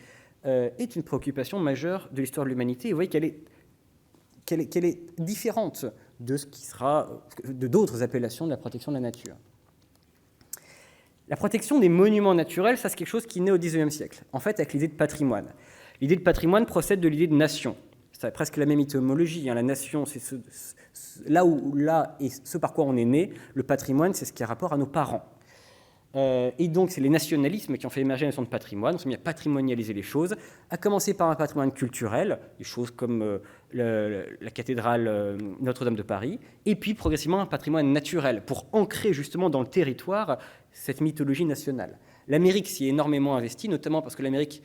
est une préoccupation majeure de l'histoire de l'humanité. Et vous voyez qu'elle est différente de ce qui sera de d'autres appellations de la protection de la nature. La protection des monuments naturels, ça c'est quelque chose qui naît au XIXe siècle, en fait avec l'idée de patrimoine. L'idée de patrimoine procède de l'idée de nation. C'est presque la même étymologie. Hein. La nation, c'est là et ce par quoi on est né. Le patrimoine, c'est ce qui a rapport à nos parents. Et donc, c'est les nationalismes qui ont fait émerger la notion de patrimoine. On s'est mis à patrimonialiser les choses, à commencer par un patrimoine culturel, des choses comme la cathédrale Notre-Dame de Paris, et puis progressivement un patrimoine naturel, pour ancrer justement dans le territoire cette mythologie nationale. L'Amérique s'y est énormément investie, notamment parce que l'Amérique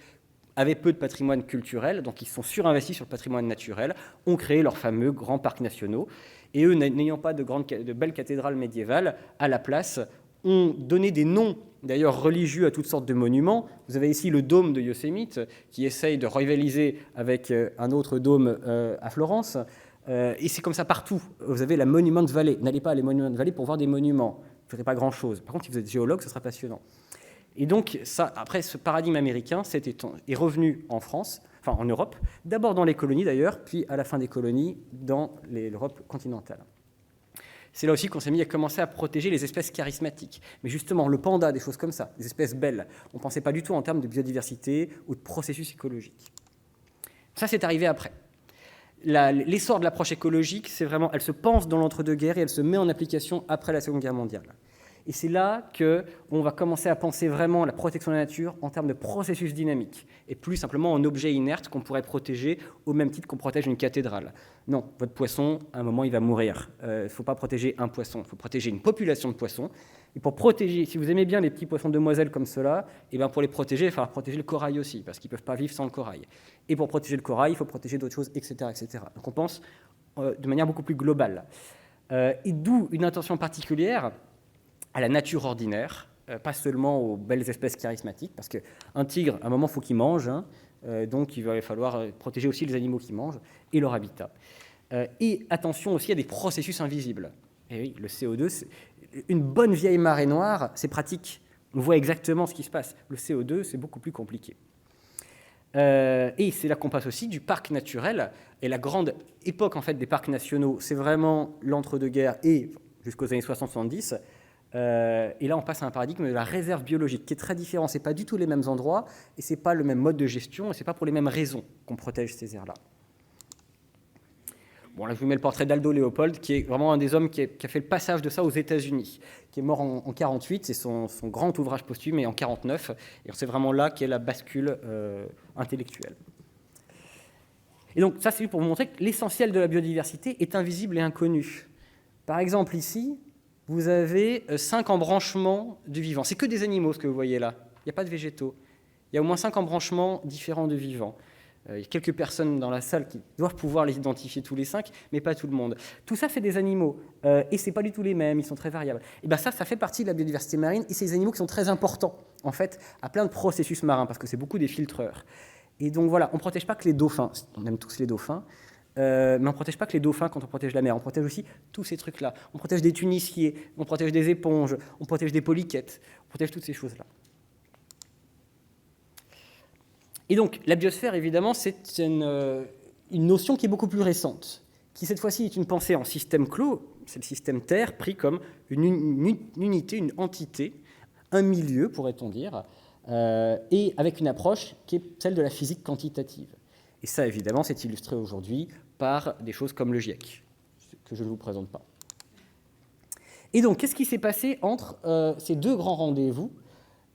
avait peu de patrimoine culturel, donc ils sont surinvestis sur le patrimoine naturel, ont créé leurs fameux grands parcs nationaux, et eux, n'ayant pas de belles cathédrales médiévales, à la place, ont donné des noms, d'ailleurs religieux, à toutes sortes de monuments. Vous avez ici le dôme de Yosemite, qui essaye de rivaliser avec un autre dôme à Florence. Et c'est comme ça partout. Vous avez la Monument Valley. N'allez pas à la Monument Valley pour voir des monuments. Vous ne ferez pas grand-chose. Par contre, si vous êtes géologue, ce sera passionnant. Et donc, ça, après, ce paradigme américain est revenu en France, enfin en Europe, d'abord dans les colonies d'ailleurs, puis à la fin des colonies, dans l'Europe continentale. C'est là aussi qu'on s'est mis à commencer à protéger les espèces charismatiques. Mais justement, le panda, des choses comme ça, des espèces belles, on ne pensait pas du tout en termes de biodiversité ou de processus écologiques. Ça, c'est arrivé après. L'essor de l'approche écologique, c'est vraiment, elle se pense dans l'entre-deux-guerres et elle se met en application après la Seconde Guerre mondiale. Et c'est là qu'on va commencer à penser vraiment la protection de la nature en termes de processus dynamiques, et plus simplement en objet inerte qu'on pourrait protéger au même titre qu'on protège une cathédrale. Non, votre poisson, à un moment, il va mourir. Il ne faut pas protéger un poisson, il faut protéger une population de poissons. Et pour protéger, si vous aimez bien les petits poissons demoiselles comme cela, et bien pour les protéger, il va falloir protéger le corail aussi, parce qu'ils ne peuvent pas vivre sans le corail. Et pour protéger le corail, il faut protéger d'autres choses, etc., etc. Donc on pense de manière beaucoup plus globale. Et d'où une attention particulière à la nature ordinaire, pas seulement aux belles espèces charismatiques, parce qu'un tigre, à un moment, il faut qu'il mange, hein, donc il va falloir protéger aussi les animaux qui mangent et leur habitat. Et attention aussi à des processus invisibles. Et oui, le CO2, une bonne vieille marée noire, c'est pratique. On voit exactement ce qui se passe. Le CO2, c'est beaucoup plus compliqué. Et c'est là qu'on passe aussi du parc naturel. Et la grande époque en fait, des parcs nationaux, c'est vraiment l'entre-deux-guerres et jusqu'aux années 60-70. Et là, on passe à un paradigme de la réserve biologique qui est très différent. Ce n'est pas du tout les mêmes endroits et ce n'est pas le même mode de gestion et ce n'est pas pour les mêmes raisons qu'on protège ces aires-là. Bon, là, je vous mets le portrait d'Aldo Leopold, qui est vraiment un des hommes qui a fait le passage de ça aux États-Unis, qui est mort en 1948, c'est son grand ouvrage posthume, et en 1949, et c'est vraiment là qu'est la bascule intellectuelle. Et donc, ça, c'est pour vous montrer que l'essentiel de la biodiversité est invisible et inconnu. Par exemple, ici, vous avez 5 embranchements du vivant. C'est que des animaux, ce que vous voyez là. Il n'y a pas de végétaux. Il y a au moins 5 embranchements différents de vivants. Il y a quelques personnes dans la salle qui doivent pouvoir les identifier tous les 5, mais pas tout le monde. Tout ça, c'est des animaux. Et ce n'est pas du tout les mêmes, ils sont très variables. Et bien ça fait partie de la biodiversité marine, et c'est des animaux qui sont très importants, en fait, à plein de processus marins, parce que c'est beaucoup des filtreurs. Et donc voilà, on ne protège pas que les dauphins. On aime tous les dauphins. Mais on ne protège pas que les dauphins quand on protège la mer. On protège aussi tous ces trucs-là. On protège des tuniciers, on protège des éponges, on protège des polychètes, on protège toutes ces choses-là. Et donc, la biosphère, évidemment, c'est une notion qui est beaucoup plus récente, qui cette fois-ci est une pensée en système clos, c'est le système Terre, pris comme une unité, une entité, un milieu, pourrait-on dire, et avec une approche qui est celle de la physique quantitative. Et ça, évidemment, c'est illustré aujourd'hui par des choses comme le GIEC, que je ne vous présente pas. Et donc, qu'est-ce qui s'est passé entre ces deux grands rendez-vous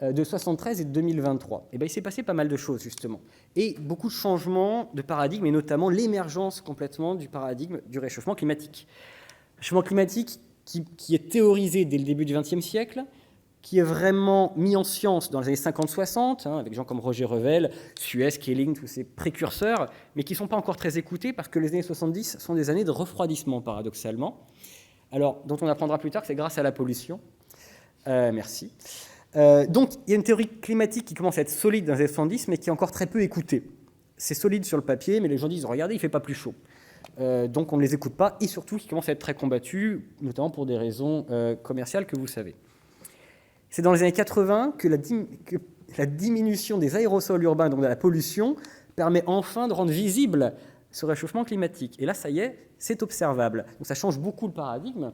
de 1973 et de 2023 ? Eh bien, il s'est passé pas mal de choses, justement. Et beaucoup de changements de paradigme, et notamment l'émergence complètement du paradigme du réchauffement climatique. Le réchauffement climatique qui est théorisé dès le début du XXe siècle, qui est vraiment mis en science dans les années 50-60, avec des gens comme Roger Revel, Suez, Keeling, tous ces précurseurs, mais qui ne sont pas encore très écoutés parce que les années 70 sont des années de refroidissement, paradoxalement. Alors, dont on apprendra plus tard que c'est grâce à la pollution. Merci. Donc, il y a une théorie climatique qui commence à être solide dans les années 70, mais qui est encore très peu écoutée. C'est solide sur le papier, mais les gens disent « Regardez, il ne fait pas plus chaud ». Donc, on ne les écoute pas, et surtout, qui commencent à être très combattus, notamment pour des raisons commerciales que vous savez. C'est dans les années 80 que la diminution des aérosols urbains, donc de la pollution, permet enfin de rendre visible ce réchauffement climatique. Et là, ça y est, c'est observable. Donc ça change beaucoup le paradigme.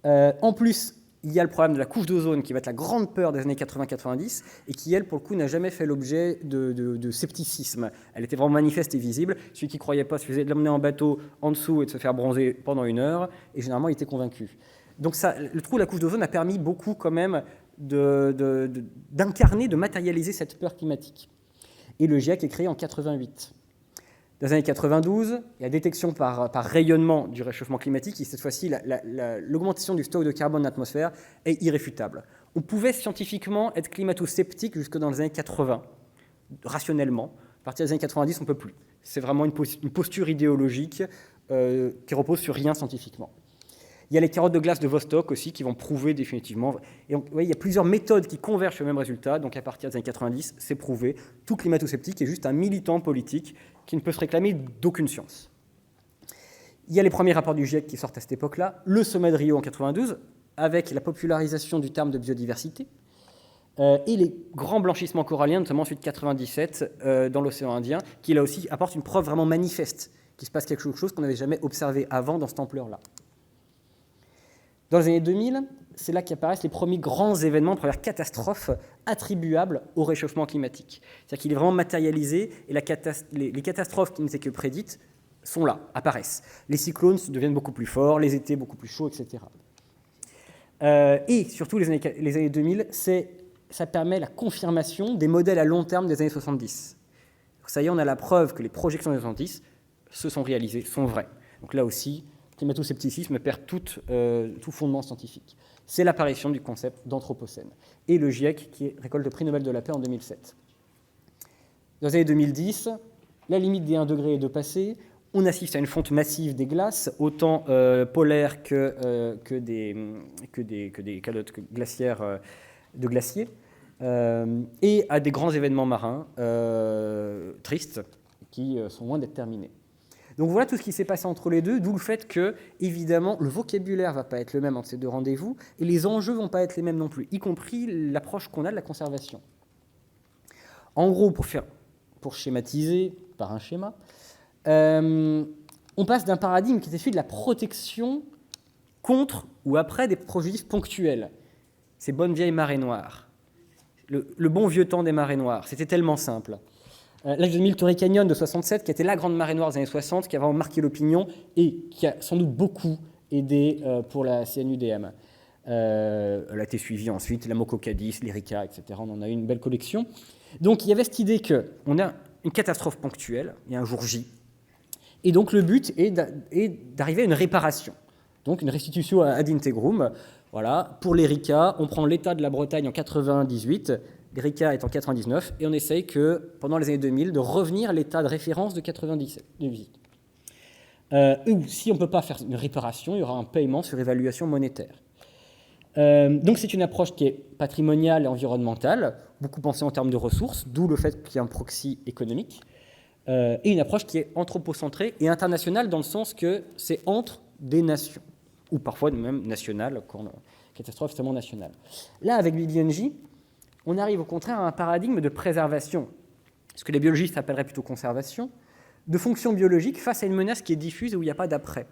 En plus, il y a le problème de la couche d'ozone qui va être la grande peur des années 80-90 et qui, elle, pour le coup, n'a jamais fait l'objet de scepticisme. Elle était vraiment manifeste et visible. Celui qui ne croyait pas suffisait de l'emmener en bateau en dessous et de se faire bronzer pendant 1 heure, et généralement, il était convaincu. Donc ça, le trou de la couche d'ozone a permis beaucoup quand même d'incarner, de matérialiser cette peur climatique. Et le GIEC est créé en 88. Dans les années 92, il y a détection par rayonnement du réchauffement climatique, et cette fois-ci, l'augmentation du stock de carbone dans l'atmosphère est irréfutable. On pouvait scientifiquement être climato-sceptique jusque dans les années 80, rationnellement. À partir des années 90, on ne peut plus. C'est vraiment une posture idéologique qui repose sur rien scientifiquement. Il y a les carottes de glace de Vostok aussi qui vont prouver définitivement. Et donc, il y a plusieurs méthodes qui convergent sur le même résultat. Donc à partir des années 90, c'est prouvé. Tout climato-sceptique est juste un militant politique qui ne peut se réclamer d'aucune science. Il y a les premiers rapports du GIEC qui sortent à cette époque-là. Le sommet de Rio en 92, avec la popularisation du terme de biodiversité. Et les grands blanchissements coralliens, notamment celui de 97 dans l'océan Indien, qui là aussi apporte une preuve vraiment manifeste qu'il se passe quelque chose qu'on n'avait jamais observé avant dans cette ampleur-là. Dans les années 2000, c'est là qu'apparaissent les premiers grands événements, les premières catastrophes attribuables au réchauffement climatique. C'est-à-dire qu'il est vraiment matérialisé et les catastrophes qui n'étaient que prédites sont là, apparaissent. Les cyclones deviennent beaucoup plus forts, les étés beaucoup plus chauds, etc. Et surtout, les années 2000, ça permet la confirmation des modèles à long terme des années 70. Donc, ça y est, on a la preuve que les projections des années 70 se sont réalisées, sont vraies. Donc là aussi, le climato-scepticisme perd tout fondement scientifique. C'est l'apparition du concept d'anthropocène. Et le GIEC qui récolte le prix Nobel de la paix en 2007. Dans les années 2010, la limite des 1 degré est dépassée. On assiste à une fonte massive des glaces, autant polaires que des calottes glaciaires de glaciers, et à des grands événements marins tristes qui sont loin d'être terminés. Donc voilà tout ce qui s'est passé entre les deux, d'où le fait que, évidemment, le vocabulaire ne va pas être le même entre ces deux rendez-vous, et les enjeux ne vont pas être les mêmes non plus, y compris l'approche qu'on a de la conservation. En gros, pour schématiser par un schéma, on passe d'un paradigme qui était celui de la protection contre ou après des préjudices ponctuels. Ces bonnes vieilles marées noires. Le bon vieux temps des marées noires, c'était tellement simple. Là, j'ai mis le Torrey Canyon de 67, qui était la grande marée noire des années 60, qui a vraiment marqué l'opinion et qui a sans doute beaucoup aidé pour la CNUDM. Elle a été suivie ensuite, la Moco Cadiz, l'Erika, etc. On en a eu une belle collection. Donc, il y avait cette idée qu'on a une catastrophe ponctuelle, il y a un jour J, et donc le but est d'arriver à une réparation, donc une restitution ad integrum. Voilà. Pour l'Erika, on prend l'état de la Bretagne en 98, l'Erika est en 99, et on essaye que, pendant les années 2000, de revenir à l'état de référence de 97. Ou si on ne peut pas faire une réparation, il y aura un paiement sur évaluation monétaire. Donc c'est une approche qui est patrimoniale et environnementale, beaucoup pensée en termes de ressources, d'où le fait qu'il y a un proxy économique, et une approche qui est anthropocentrée et internationale dans le sens que c'est entre des nations, ou parfois même nationales, quand la catastrophe est extrêmement nationale. Là, avec BBNJ, on arrive au contraire à un paradigme de préservation, ce que les biologistes appelleraient plutôt conservation, de fonctions biologiques face à une menace qui est diffuse et où il n'y a pas d'après.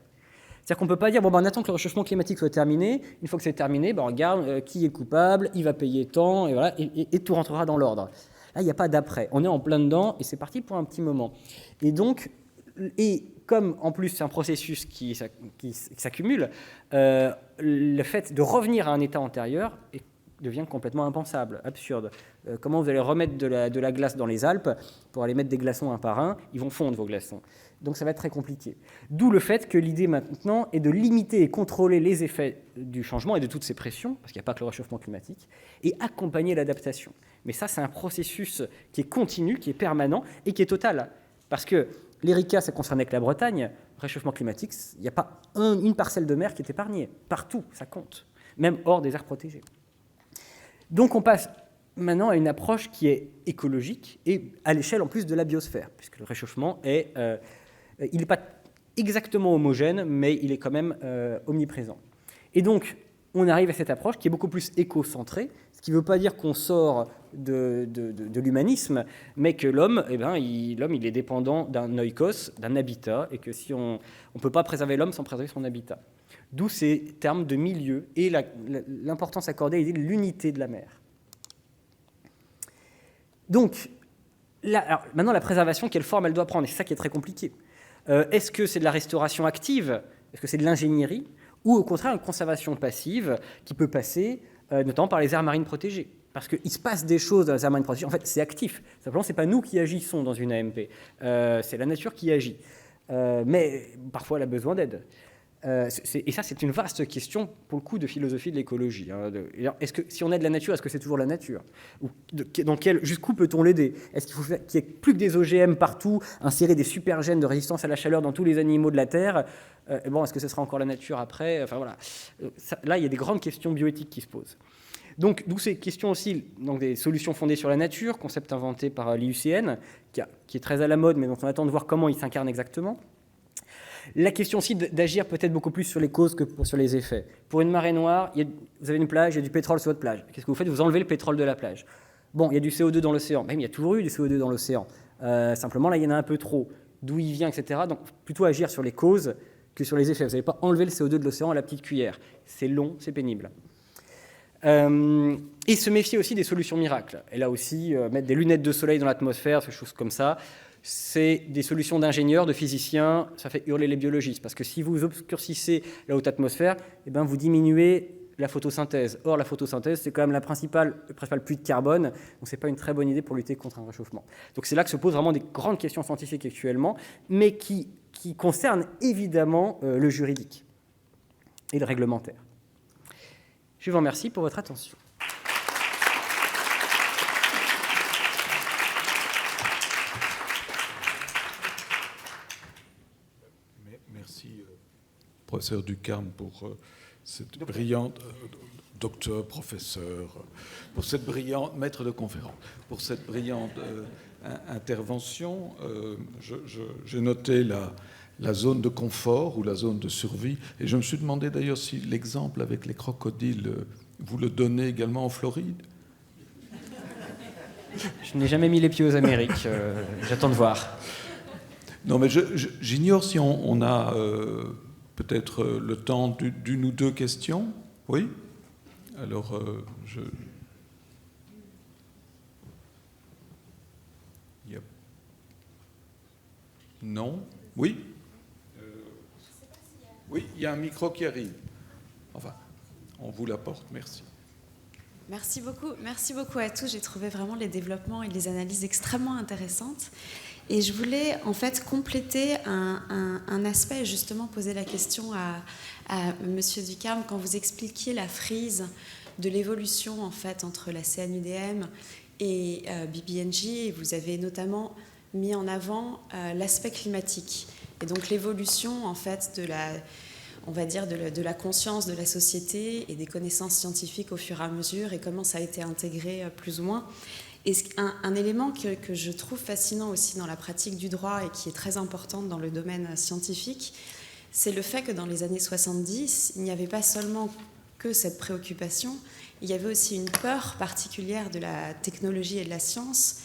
C'est-à-dire qu'on ne peut pas dire, on attend que le réchauffement climatique soit terminé, une fois que c'est terminé, on regarde qui est coupable, il va payer tant, et, voilà, et tout rentrera dans l'ordre. Là, il n'y a pas d'après. On est en plein dedans, et c'est parti pour un petit moment. Et donc, comme en plus c'est un processus qui s'accumule, le fait de revenir à un état antérieur devient complètement impensable, absurde. Comment vous allez remettre de la glace dans les Alpes pour aller mettre des glaçons un par un? Ils vont fondre, vos glaçons. Donc ça va être très compliqué. D'où le fait que l'idée maintenant est de limiter et contrôler les effets du changement et de toutes ces pressions, parce qu'il n'y a pas que le réchauffement climatique, et accompagner l'adaptation. Mais ça, c'est un processus qui est continu, qui est permanent et qui est total. Parce que l'Erika, ça concernait que la Bretagne. Le réchauffement climatique, il n'y a pas une parcelle de mer qui est épargnée. Partout, ça compte, même hors des aires protégées. Donc on passe maintenant à une approche qui est écologique et à l'échelle en plus de la biosphère, puisque le réchauffement il n'est pas exactement homogène, mais il est quand même omniprésent. Et donc, on arrive à cette approche qui est beaucoup plus éco-centrée, ce qui ne veut pas dire qu'on sort de l'humanisme, mais que l'homme, il est dépendant d'un oikos, d'un habitat, et que si on ne peut pas préserver l'homme sans préserver son habitat. D'où ces termes de milieu et l'importance accordée à l'idée de l'unité de la mer. Donc, maintenant, la préservation, quelle forme elle doit prendre? Et c'est ça qui est très compliqué. Est-ce que c'est de la restauration active? Est-ce que c'est de l'ingénierie? Ou au contraire, une conservation passive qui peut passer notamment par les aires marines protégées. Parce qu'il se passe des choses dans les aires marines protégées. En fait, c'est actif. Simplement, ce n'est pas nous qui agissons dans une AMP. C'est la nature qui agit. Mais parfois, elle a besoin d'aide. Et ça, c'est une vaste question, pour le coup, de philosophie de l'écologie. Est-ce que, si on aide la nature, est-ce que c'est toujours la nature? Jusqu'où peut-on l'aider? Est-ce qu'il faut qu'il n'y ait plus que des OGM partout, insérer des super gènes de résistance à la chaleur dans tous les animaux de la Terre? Est-ce que ce sera encore la nature après? Enfin, voilà. Là, il y a des grandes questions bioéthiques qui se posent. Donc, d'où ces questions aussi, donc des solutions fondées sur la nature, concept inventé par l'IUCN, qui est très à la mode, mais dont on attend de voir comment il s'incarne exactement. La question aussi d'agir peut-être beaucoup plus sur les causes que sur les effets. Pour une marée noire, vous avez une plage, il y a du pétrole sur votre plage. Qu'est-ce que vous faites? Vous enlevez le pétrole de la plage. Bon, il y a du CO2 dans l'océan. Même il y a toujours eu du CO2 dans l'océan. Simplement, là, il y en a un peu trop. D'où il vient, etc. Donc, plutôt agir sur les causes que sur les effets. Vous n'allez pas enlever le CO2 de l'océan à la petite cuillère. C'est long, c'est pénible. Et se méfier aussi des solutions miracles. Et là aussi, mettre des lunettes de soleil dans l'atmosphère, ces choses comme ça, c'est des solutions d'ingénieurs, de physiciens, ça fait hurler les biologistes. Parce que si vous obscurcissez la haute atmosphère, vous diminuez la photosynthèse. Or, la photosynthèse, c'est quand même le principal puits de carbone, donc ce n'est pas une très bonne idée pour lutter contre un réchauffement. Donc c'est là que se posent vraiment des grandes questions scientifiques actuellement, mais qui concernent évidemment le juridique et le réglementaire. Je vous remercie pour votre attention. Merci, professeur Ducarme, pour cette brillante, docteur, professeur, pour cette brillante, maître de conférence, pour cette brillante intervention. J'ai noté la zone de confort ou la zone de survie, et je me suis demandé d'ailleurs si l'exemple avec les crocodiles, vous le donnez également en Floride. Je n'ai jamais mis les pieds aux Amériques, j'attends de voir. Non, mais j'ignore si on a peut-être le temps d'une ou deux questions. Oui? Alors, Non? Oui? Oui, il y a un micro qui arrive. Enfin, on vous l'apporte, merci. Merci beaucoup à tous. J'ai trouvé vraiment les développements et les analyses extrêmement intéressantes. Et je voulais en fait compléter un aspect et justement poser la question à Monsieur Ducarme quand vous expliquiez la frise de l'évolution en fait entre la CNUDM et BBNJ. Vous avez notamment mis en avant l'aspect climatique et donc l'évolution en fait de la conscience de la société et des connaissances scientifiques au fur et à mesure et comment ça a été intégré plus ou moins. Et un élément que je trouve fascinant aussi dans la pratique du droit et qui est très importante dans le domaine scientifique, c'est le fait que dans les années 70, il n'y avait pas seulement que cette préoccupation, il y avait aussi une peur particulière de la technologie et de la science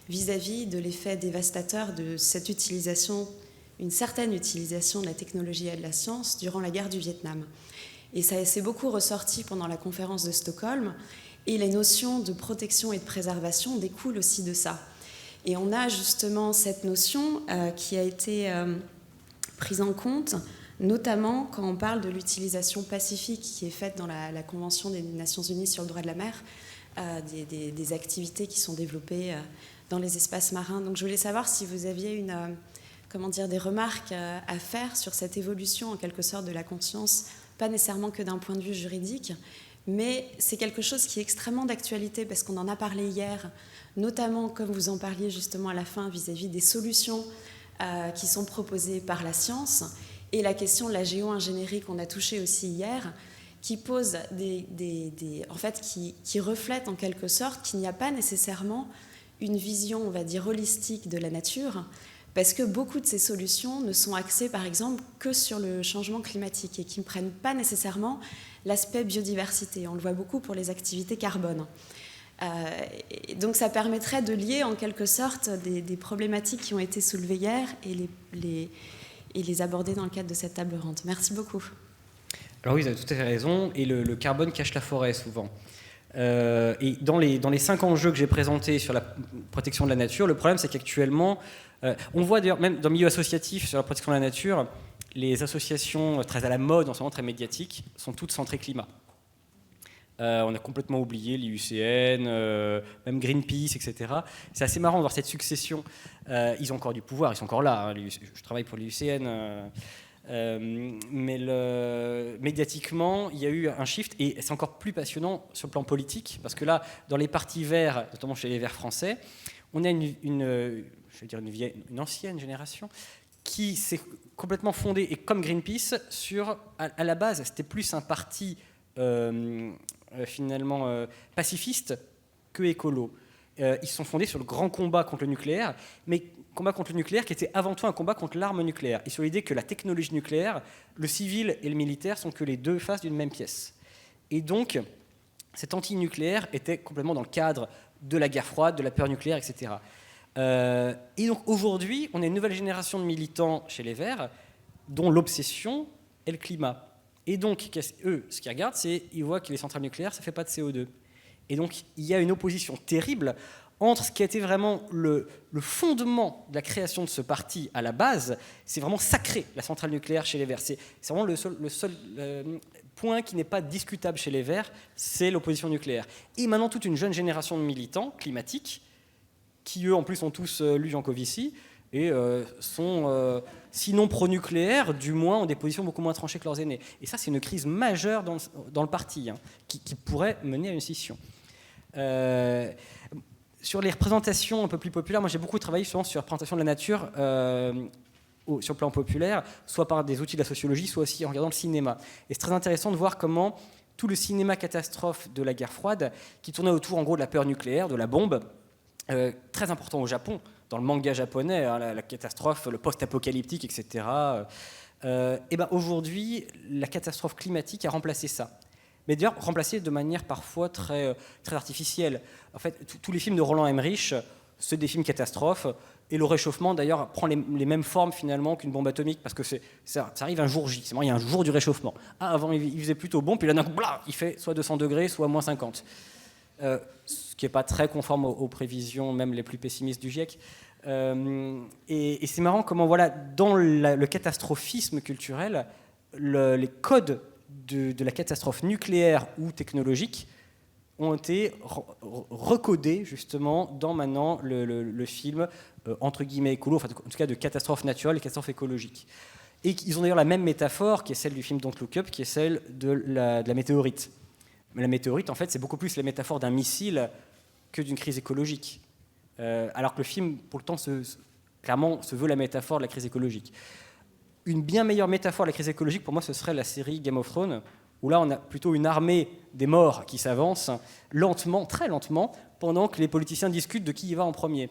vis-à-vis de l'effet dévastateur de cette utilisation, une certaine utilisation de la technologie et de la science durant la guerre du Vietnam. Et ça s'est beaucoup ressorti pendant la conférence de Stockholm. Et les notions de protection et de préservation découlent aussi de ça. Et on a justement cette notion qui a été prise en compte, notamment quand on parle de l'utilisation pacifique qui est faite dans la Convention des Nations Unies sur le droit de la mer, des activités qui sont développées dans les espaces marins. Donc je voulais savoir si vous aviez des remarques à faire sur cette évolution en quelque sorte de la conscience, pas nécessairement que d'un point de vue juridique, mais c'est quelque chose qui est extrêmement d'actualité parce qu'on en a parlé hier, notamment comme vous en parliez justement à la fin vis-à-vis des solutions qui sont proposées par la science et la question de la géo-ingénierie qu'on a touchée aussi hier, qui pose qui reflète en quelque sorte qu'il n'y a pas nécessairement une vision, on va dire, holistique de la nature, parce que beaucoup de ces solutions ne sont axées, par exemple, que sur le changement climatique et qui ne prennent pas nécessairement l'aspect biodiversité. On le voit beaucoup pour les activités carbone. Donc ça permettrait de lier en quelque sorte des problématiques qui ont été soulevées hier et les aborder dans le cadre de cette table ronde. Merci beaucoup. Alors oui, vous avez tout à fait raison. Et le carbone cache la forêt souvent. Et dans les 5 enjeux que j'ai présentés sur la protection de la nature, le problème c'est qu'actuellement, on voit d'ailleurs même dans le milieu associatif sur la protection de la nature, les associations très à la mode, en ce moment très médiatiques, sont toutes centrées climat. On a complètement oublié l'IUCN, même Greenpeace, etc. C'est assez marrant de voir cette succession. Ils ont encore du pouvoir, ils sont encore là. Hein, je travaille pour l'IUCN. Mais médiatiquement, il y a eu un shift, et c'est encore plus passionnant sur le plan politique, parce que là, dans les partis verts, notamment chez les Verts français, on a une ancienne génération qui s'est complètement fondée, et comme Greenpeace, sur, à la base, c'était plus un parti finalement pacifiste que écolo. Ils se sont fondés sur le grand combat contre le nucléaire, mais combat contre le nucléaire qui était avant tout un combat contre l'arme nucléaire, et sur l'idée que la technologie nucléaire, le civil et le militaire sont que les deux faces d'une même pièce. Et donc, cet anti-nucléaire était complètement dans le cadre de la guerre froide, de la peur nucléaire, etc. Et donc aujourd'hui, on a une nouvelle génération de militants chez les Verts dont l'obsession est le climat. Et donc, eux, ce qu'ils regardent, c'est qu'ils voient que les centrales nucléaires, ça ne fait pas de CO2. Et donc, il y a une opposition terrible entre ce qui a été vraiment le fondement de la création de ce parti à la base. C'est vraiment sacré, la centrale nucléaire chez les Verts. C'est vraiment le seul point qui n'est pas discutable chez les Verts, c'est l'opposition nucléaire. Et maintenant, toute une jeune génération de militants climatiques, qui eux, en plus, ont tous lu Jancovici, et sont, sinon pro-nucléaires, du moins ont des positions beaucoup moins tranchées que leurs aînés. Et ça, c'est une crise majeure dans le parti, hein, qui pourrait mener à une scission. Sur les représentations un peu plus populaires, moi j'ai beaucoup travaillé souvent sur la représentation de la nature sur le plan populaire, soit par des outils de la sociologie, soit aussi en regardant le cinéma. Et c'est très intéressant de voir comment tout le cinéma catastrophe de la guerre froide, qui tournait autour en gros de la peur nucléaire, de la bombe, très important au Japon, dans le manga japonais, hein, la catastrophe, le post-apocalyptique, etc. Et ben aujourd'hui, la catastrophe climatique a remplacé ça. Mais d'ailleurs, remplacé de manière parfois très, très artificielle. En fait, tous les films de Roland Emmerich, c'est des films catastrophes, et le réchauffement, d'ailleurs, prend les mêmes formes, finalement, qu'une bombe atomique, parce que ça arrive un jour J, c'est il y a un jour du réchauffement. Ah, avant, il faisait plutôt bon, puis là, d'un coup, il fait soit 200 degrés, soit moins 50. Ce qui n'est pas très conforme aux prévisions, même les plus pessimistes du GIEC. Et c'est marrant comment, voilà, dans le catastrophisme culturel, les codes de la catastrophe nucléaire ou technologique ont été recodés justement dans maintenant le film entre guillemets écolo, enfin, en tout cas de catastrophe naturelle et catastrophe écologique. Et ils ont d'ailleurs la même métaphore qui est celle du film Don't Look Up, qui est celle de la météorite. Mais la météorite, en fait, c'est beaucoup plus la métaphore d'un missile que d'une crise écologique. Alors que le film, pour le temps, clairement, se veut la métaphore de la crise écologique. Une bien meilleure métaphore de la crise écologique, pour moi, ce serait la série Game of Thrones, où là, on a plutôt une armée des morts qui s'avance lentement, très lentement, pendant que les politiciens discutent de qui y va en premier.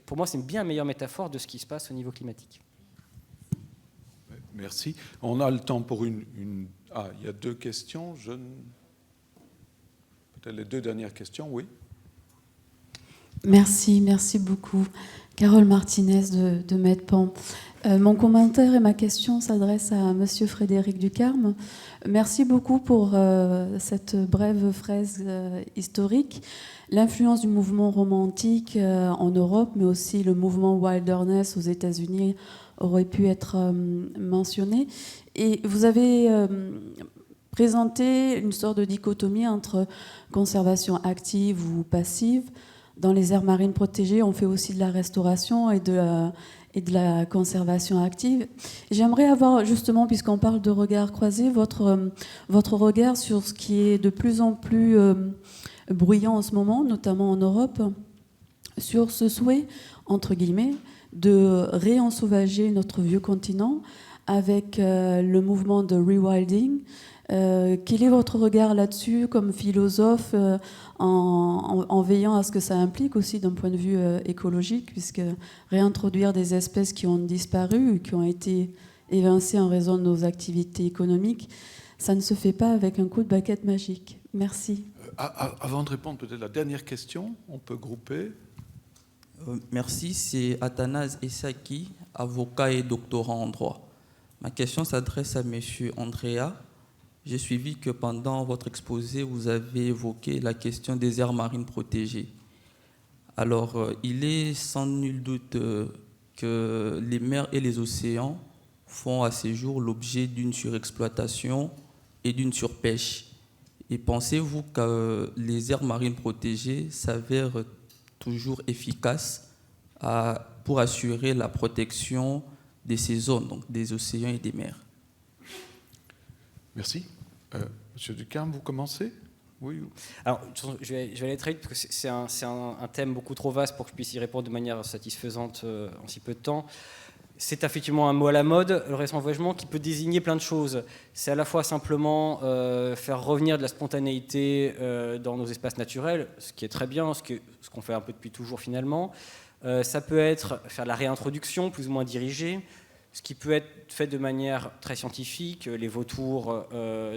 Pour moi, c'est une bien meilleure métaphore de ce qui se passe au niveau climatique. Merci. On a le temps pour il y a deux questions. Peut-être les deux dernières questions, oui. Merci beaucoup. Carole Martinez de Medpan. Mon commentaire et ma question s'adressent à Monsieur Frédéric Ducarme. Merci beaucoup pour cette brève fraise historique. L'influence du mouvement romantique en Europe, mais aussi le mouvement Wilderness aux États-Unis aurait pu être mentionné. Et vous avez présenté une sorte de dichotomie entre conservation active ou passive. Dans les aires marines protégées, on fait aussi de la restauration et de la conservation active. J'aimerais avoir, justement, puisqu'on parle de regard croisé, votre regard sur ce qui est de plus en plus bruyant en ce moment, notamment en Europe, sur ce souhait, entre guillemets, de réensauvager notre vieux continent avec le mouvement de rewilding. Quel est votre regard là-dessus comme philosophe en veillant à ce que ça implique aussi d'un point de vue écologique, puisque réintroduire des espèces qui ont disparu ou qui ont été évincées en raison de nos activités économiques, ça ne se fait pas avec un coup de baguette magique. Merci. Avant de répondre peut-être à la dernière question, on peut grouper. Merci, c'est Athanase Essaki, avocat et doctorant en droit. Ma question s'adresse à M. Andrea. J'ai suivi que pendant votre exposé, vous avez évoqué la question des aires marines protégées. Alors, il est sans nul doute que les mers et les océans font à ces jours l'objet d'une surexploitation et d'une surpêche. Et pensez-vous que les aires marines protégées s'avèrent toujours efficaces pour assurer la protection de ces zones, donc des océans et des mers? Merci. Monsieur Ducarme, vous commencez? Oui. Alors, je vais aller très vite parce que c'est un thème beaucoup trop vaste pour que je puisse y répondre de manière satisfaisante en si peu de temps. C'est effectivement un mot à la mode, le réensauvagement, qui peut désigner plein de choses. C'est à la fois simplement faire revenir de la spontanéité dans nos espaces naturels, ce qui est très bien, ce qu'on fait un peu depuis toujours finalement. Ça peut être faire de la réintroduction plus ou moins dirigée, ce qui peut être fait de manière très scientifique, les vautours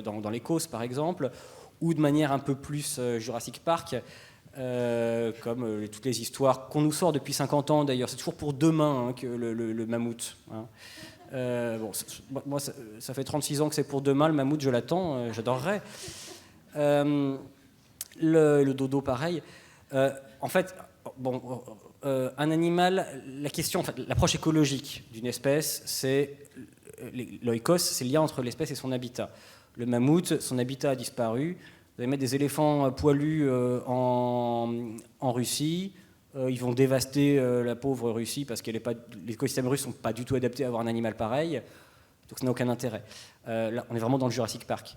dans les causses par exemple, ou de manière un peu plus Jurassic Park, comme toutes les histoires qu'on nous sort depuis 50 ans d'ailleurs. C'est toujours pour demain que le mammouth. Bon, moi, ça fait 36 ans que c'est pour demain, le mammouth, je l'attends, j'adorerais. Le dodo, pareil. En fait, bon, un animal, l'approche écologique d'une espèce, c'est l'oikos, c'est le lien entre l'espèce et son habitat. Le mammouth, son habitat a disparu. Vous allez mettre des éléphants poilus en Russie. Ils vont dévaster la pauvre Russie parce que les écosystèmes russes ne sont pas du tout adaptés à avoir un animal pareil. Donc ça n'a aucun intérêt. Là, on est vraiment dans le Jurassic Park.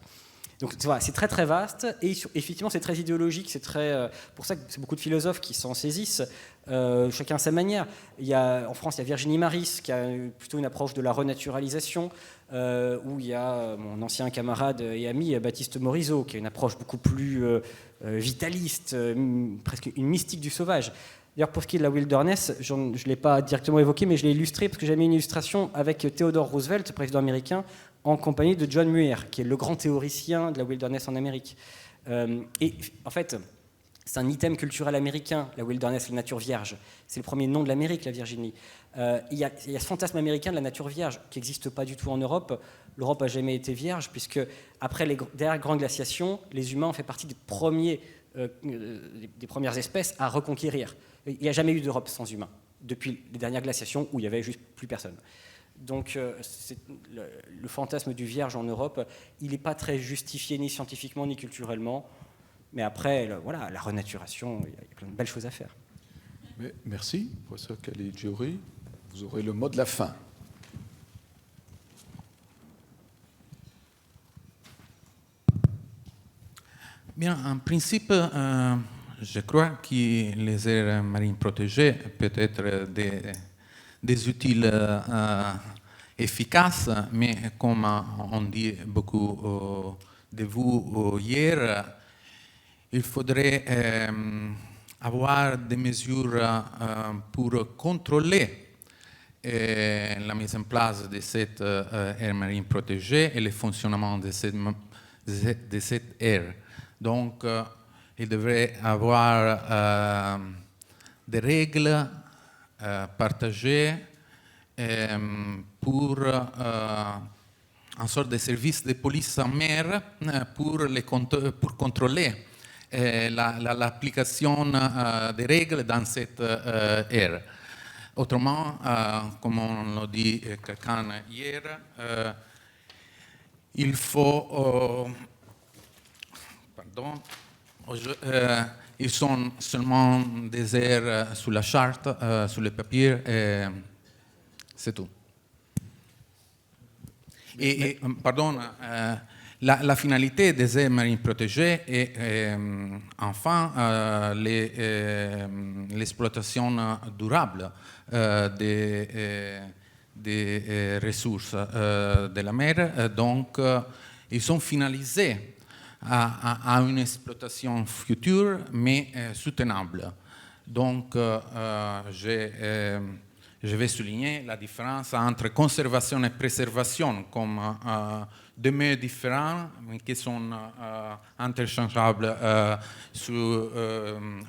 Donc voilà, c'est très très vaste et effectivement c'est très idéologique, c'est pour ça que c'est beaucoup de philosophes qui s'en saisissent, chacun à sa manière. En France, il y a Virginie Maris qui a plutôt une approche de la renaturalisation, où il y a mon ancien camarade et ami Baptiste Morisot qui a une approche beaucoup plus vitaliste, presque une mystique du sauvage. D'ailleurs, pour ce qui est de la wilderness, je ne l'ai pas directement évoqué, mais je l'ai illustré parce que j'ai mis une illustration avec Theodore Roosevelt, président américain, en compagnie de John Muir, qui est le grand théoricien de la wilderness en Amérique. Et en fait, c'est un item culturel américain, la wilderness, la nature vierge. C'est le premier nom de l'Amérique, la Virginie. Il y a ce fantasme américain de la nature vierge qui n'existe pas du tout en Europe. L'Europe n'a jamais été vierge, puisque après les dernières grandes glaciations, les humains ont fait partie des premières espèces à reconquérir. Il n'y a jamais eu d'Europe sans humains, depuis les dernières glaciations où il n'y avait juste plus personne. Donc le fantasme du vierge en Europe, il n'est pas très justifié ni scientifiquement ni culturellement. Mais après, voilà, la renaturation, il y a plein de belles choses à faire. Merci, professeur Caligiuri. Vous aurez le mot de la fin. Bien, en principe, je crois que les aires marines protégées peuvent être des outils efficaces, mais comme on dit beaucoup de vous hier, il faudrait avoir des mesures pour contrôler la mise en place de cette aire marine protégée et le fonctionnement de cette aire. Donc, il devrait y avoir des règles partagées pour une sorte de service de police en mer pour contrôler l'application des règles dans cette ère. Autrement, comme on l'a dit quelqu'un hier, il faut... ils sont seulement des aires sur la charte, sur le papier, et c'est tout. La finalité des aires marines protégées est enfin l'exploitation durable des ressources de la mer. Donc, ils sont finalisés à une exploitation future, mais soutenable. Donc, je vais souligner la différence entre conservation et préservation comme deux mots différents, mais qui sont interchangeables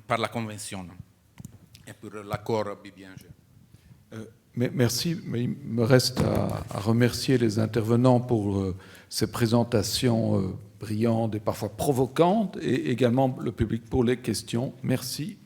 par la Convention et pour l'accord BBNG. Merci, mais il me reste à remercier les intervenants pour ces présentations brillantes et parfois provocantes, et également le public pour les questions. Merci.